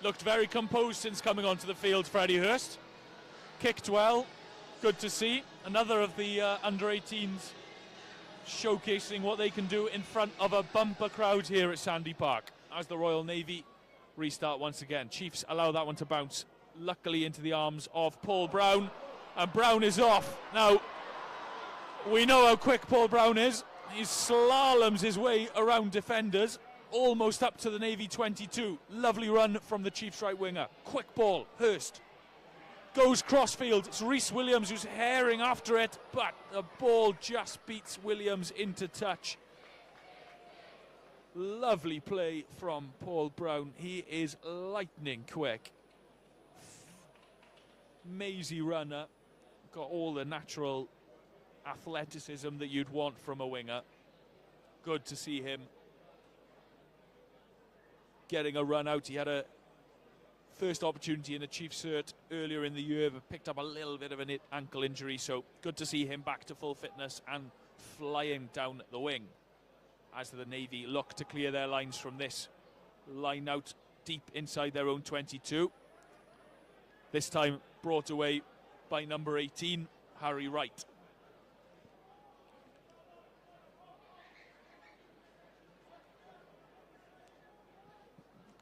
Speaker 1: Looked very composed since coming onto the field, Freddie Hurst. Kicked well. Good to see. Another of the under-18s showcasing what they can do in front of a bumper crowd here at Sandy Park. As the Royal Navy restart once again. Chiefs allow that one to bounce, luckily into the arms of Paul Brown. And Brown is off. Now, we know how quick Paul Brown is. He slaloms his way around defenders, almost up to the Navy 22. Lovely run from the Chiefs right winger. Quick ball, Hurst. Goes crossfield, it's Rhys Williams who's herring after it, but the ball just beats Williams into touch. Lovely play from Paul Brown. He is lightning quick. Mazy runner, got all the natural athleticism that you'd want from a winger. Good to see him getting a run out. He had a first opportunity in a Chiefs cert earlier in the year, but picked up a little bit of an ankle injury, so good to see him back to full fitness and flying down the wing as the Navy look to clear their lines from this line out deep inside their own 22. This time brought away by number 18, Harry Wright.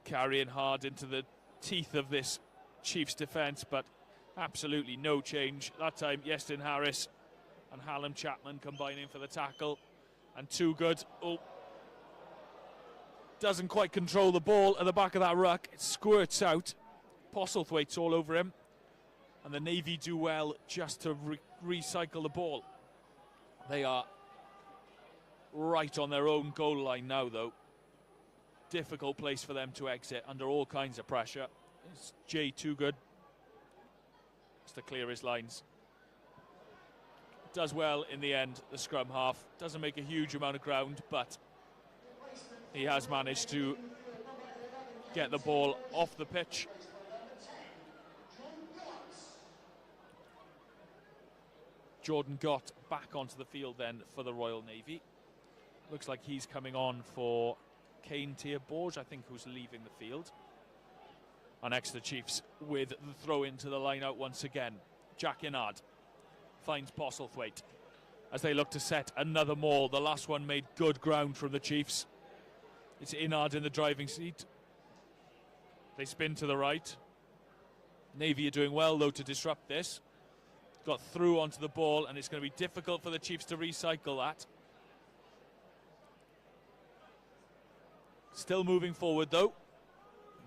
Speaker 1: Carrying hard into the teeth of this Chiefs defence, but absolutely no change. That time, Iestyn Harris and Hallam Chapman combining for the tackle, and too good. Oh, doesn't quite control the ball at the back of that ruck. It squirts out. Postlethwaite's all over him. And the Navy do well just to recycle the ball. They are right on their own goal line now, though. Difficult place for them to exit under all kinds of pressure. It's Jay Toogood. Just to clear his lines. Does well in the end, the scrum half. Doesn't make a huge amount of ground, but he has managed to get the ball off the pitch. Jordan Gott back onto the field then for the Royal Navy. Looks like he's coming on for Kane Tier-Borge, I think, who's leaving the field. And Exeter Chiefs with the throw into the line out once again. Jack Inard finds Postlethwaite as they look to set another maul. The last one made good ground from the Chiefs. It's Inard in the driving seat. They spin to the right. Navy are doing well, though, to disrupt this. Got through onto the ball, and it's going to be difficult for the Chiefs to recycle that. Still moving forward, though.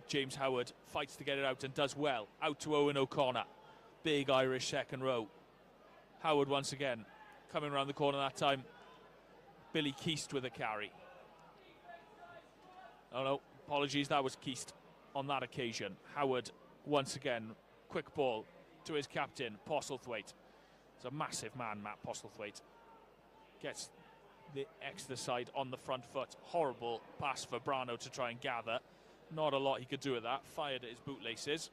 Speaker 1: James Howard fights to get it out and does well. Out to Owen O'Connor. Big Irish second row. Howard once again coming around the corner that time. Billy Keast with a carry. Oh no, apologies, that was Keast on that occasion. Howard once again, quick ball to his captain, Postlethwaite. It's a massive man, Matt Postlethwaite. Gets the Exeter side on the front foot. Horrible pass for Brano to try and gather. Not a lot he could do with that. Fired at his bootlaces.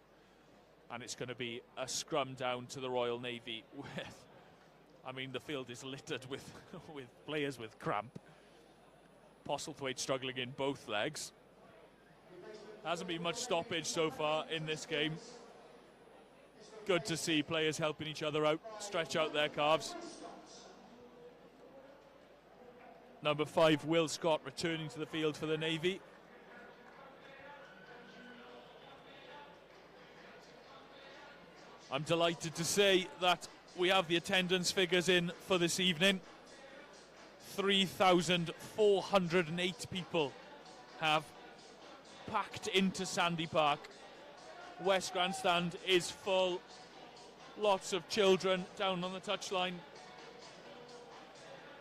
Speaker 1: And it's going to be a scrum down to the Royal Navy with, I mean, the field is littered with, with players with cramp. Postlethwaite struggling in both legs. Hasn't been much stoppage so far in this game. Good to see players helping each other out, stretch out their calves. Number 5, Will Scott, returning to the field for the Navy. I'm delighted to say that we have the attendance figures in for this evening. 3,408 people have packed into Sandy Park. West Grandstand is full. Lots of children down on the touchline.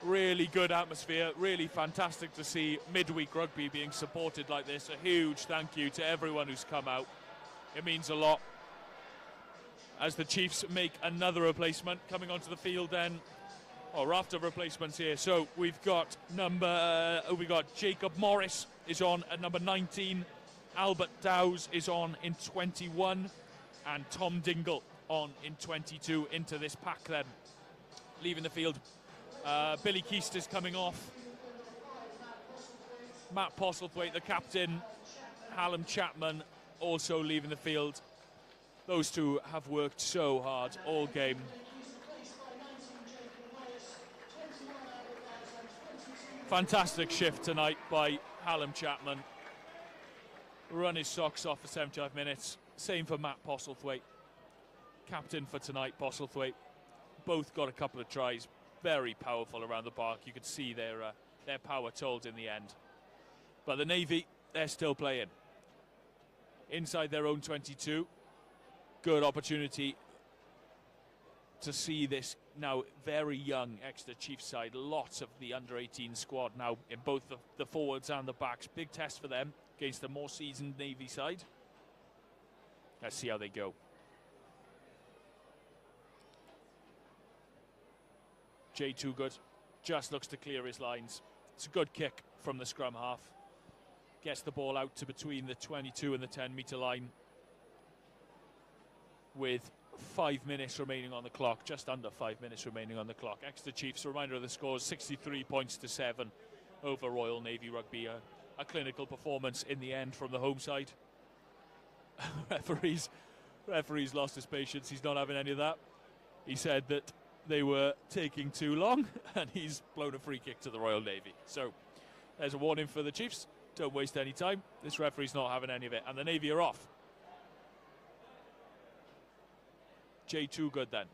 Speaker 1: Really good atmosphere, really fantastic to see midweek rugby being supported like this. A huge thank you to everyone who's come out. It means a lot. As the Chiefs make another replacement coming onto the field then. Oh, raft of replacements here. So we've got Jacob Morris is on at number 19. Albert Dowes is on in 21. And Tom Dingle on in 22 into this pack then. Leaving the field. Billy Keast is coming off. Matt Postlethwaite, the captain. Hallam Chapman also leaving the field. Those two have worked so hard all game. Fantastic shift tonight by Hallam Chapman. Run his socks off for 75 minutes. Same for Matt Postlethwaite. Captain for tonight, Postlethwaite. Both got a couple of tries. Very powerful around the park. You could see their power told in the end. But the Navy, they're still playing. Inside their own 22. Good opportunity to see this now very young Exeter Chiefs side. Lots of the under-18 squad now in both the forwards and the backs. Big test for them against the more seasoned Navy side. Let's see how they go. Jay Toogood just looks to clear his lines. It's a good kick from the scrum half. Gets the ball out to between the 22 and the 10-metre line. With 5 minutes remaining on the clock, just under 5 minutes remaining on the clock. Exeter Chiefs, a reminder of the scores, 63 points to 7 over Royal Navy Rugby. A clinical performance in the end from the home side. Referees lost his patience. He's not having any of that. He said that they were taking too long, and he's blown a free kick to the Royal Navy. So there's a warning for the Chiefs. Don't waste any time. This referee's not having any of it, and the Navy are off. Jay Toogood then.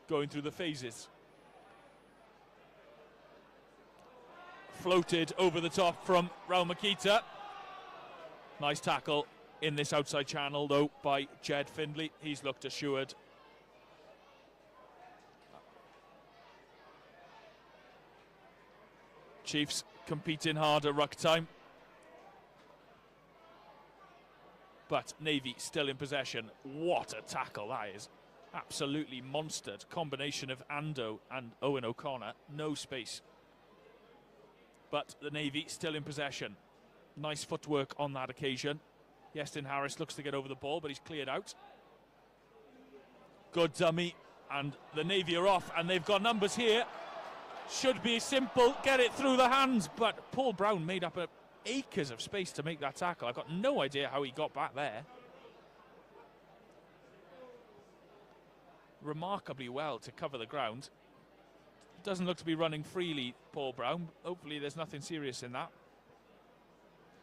Speaker 1: Going through the phases. floated over the top from Raul Makita. Nice tackle in this outside channel though by Jed Findlay. He's looked assured. Chiefs competing hard at ruck time, but Navy still in possession. What a tackle that is. Absolutely monstered. Combination of Ando and Owen O'Connor. No space. But the Navy still in possession. Nice footwork on that occasion. Iestyn Harris looks to get over the ball, but he's cleared out. Good dummy, and the Navy are off, and they've got numbers here. Should be simple, get it through the hands, but Paul Brown made up acres of space to make that tackle. I've got no idea how he got back there. Remarkably well to cover the ground. Doesn't look to be running freely, Paul Brown. Hopefully there's nothing serious in that.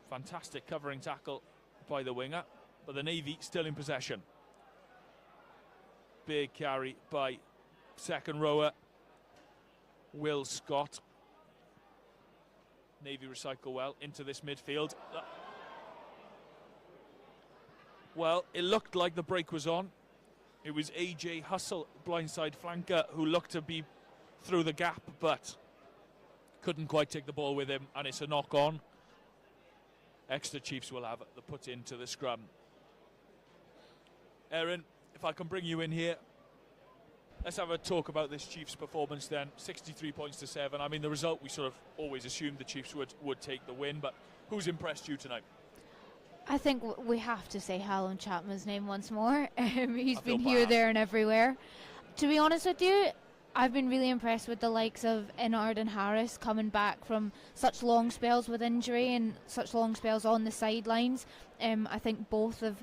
Speaker 1: Fantastic covering tackle by the winger, but the Navy still in possession. Big carry by second rower Will Scott. Navy recycle well into this midfield. Well, it looked like the break was on. It was AJ Hustle, blindside flanker, who looked to be through the gap, but couldn't quite take the ball with him, and it's a knock on. Exeter Chiefs will have the put into the scrum. Erin, if I can bring you in here, let's have a talk about this Chiefs performance then. 63 points to 7. I mean, the result we sort of always assumed the Chiefs would take the win, but who's impressed you tonight?
Speaker 2: I think we have to say Hallam Chapman's name once more. He's been here, there and everywhere. To be honest with you, I've been really impressed with the likes of Ennard and Harris coming back from such long spells with injury and such long spells on the sidelines. I think both have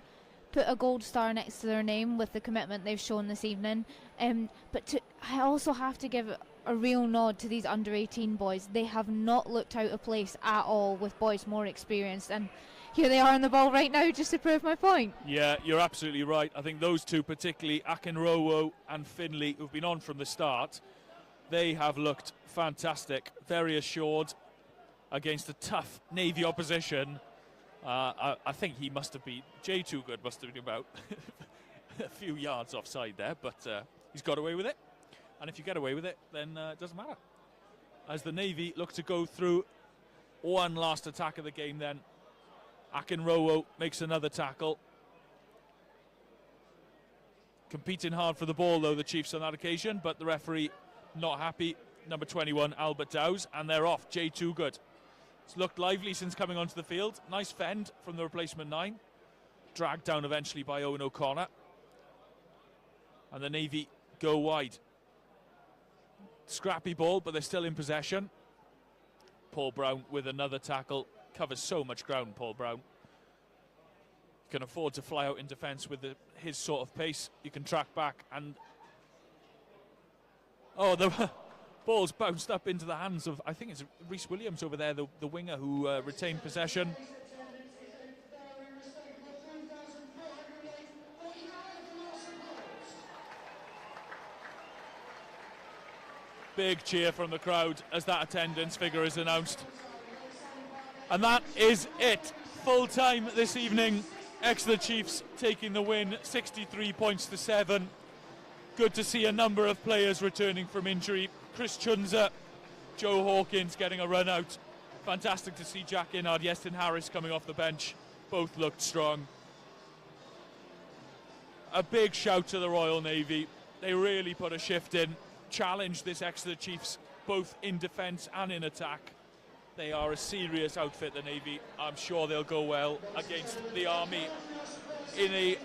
Speaker 2: put a gold star next to their name with the commitment they've shown this evening. I also have to give a real nod to these under-18 boys. They have not looked out of place at all with boys more experienced, and here they are on the ball right now just to prove my point. Yeah,
Speaker 1: you're absolutely right. I think those two, particularly Akinrowo and Finley, who've been on from the start, they have looked fantastic, very assured against a tough Navy opposition. I think he must have been, Jay Toogood must have been about a few yards offside there, but he's got away with it. And if you get away with it, then it doesn't matter. As the Navy look to go through one last attack of the game then, Akinrowo makes another tackle. Competing hard for the ball though, the Chiefs on that occasion, but the referee not happy. Number 21, Albert Dowes, and they're off. Jay Toogood. It's looked lively since coming onto the field. Nice fend from the replacement 9. Dragged down eventually by Owen O'Connor. And the Navy go wide. Scrappy ball, but they're still in possession. Paul Brown with another tackle. Covers so much ground, Paul Brown. You can afford to fly out in defence with his sort of pace. You can track back and... Oh, the ball's bounced up into the hands of, I think it's Rhys Williams over there, the winger who retained possession. Big cheer from the crowd as that attendance figure is announced. And that is it. Full time this evening. Exeter Chiefs taking the win, 63 points to 7. Good to see a number of players returning from injury. Chris Chunza, Joe Hawkins getting a run out. Fantastic to see Jack Innard, Iestyn Harris coming off the bench. Both looked strong. A big shout to the Royal Navy. They really put a shift in, challenged this Exeter Chiefs both in defence and in attack. They are a serious outfit, the Navy. I'm sure they'll go well against the Army in a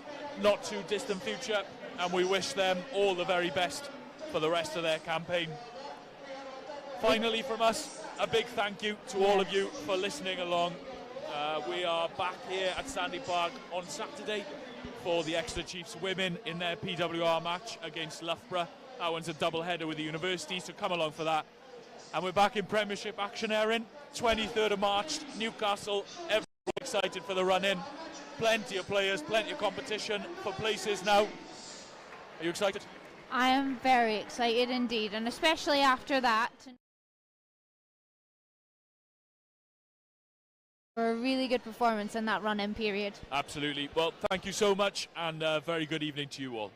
Speaker 1: not too distant future, and we wish them all the very best for the rest of their campaign. Finally from us, a big thank you to all of you for listening along. We are back here at Sandy Park on Saturday for the Exeter Chiefs women in their PWR match against Loughborough. That one's a double header with the university, so come along for that. And we're back in Premiership action, Erin. 23rd of March, Newcastle. Everyone excited for the run-in. Plenty of players, plenty of competition for places now. Are you excited?
Speaker 2: I am very excited indeed, and especially after that. for a really good performance in that run-in period.
Speaker 1: Absolutely. Well, thank you so much, and a very good evening to you all.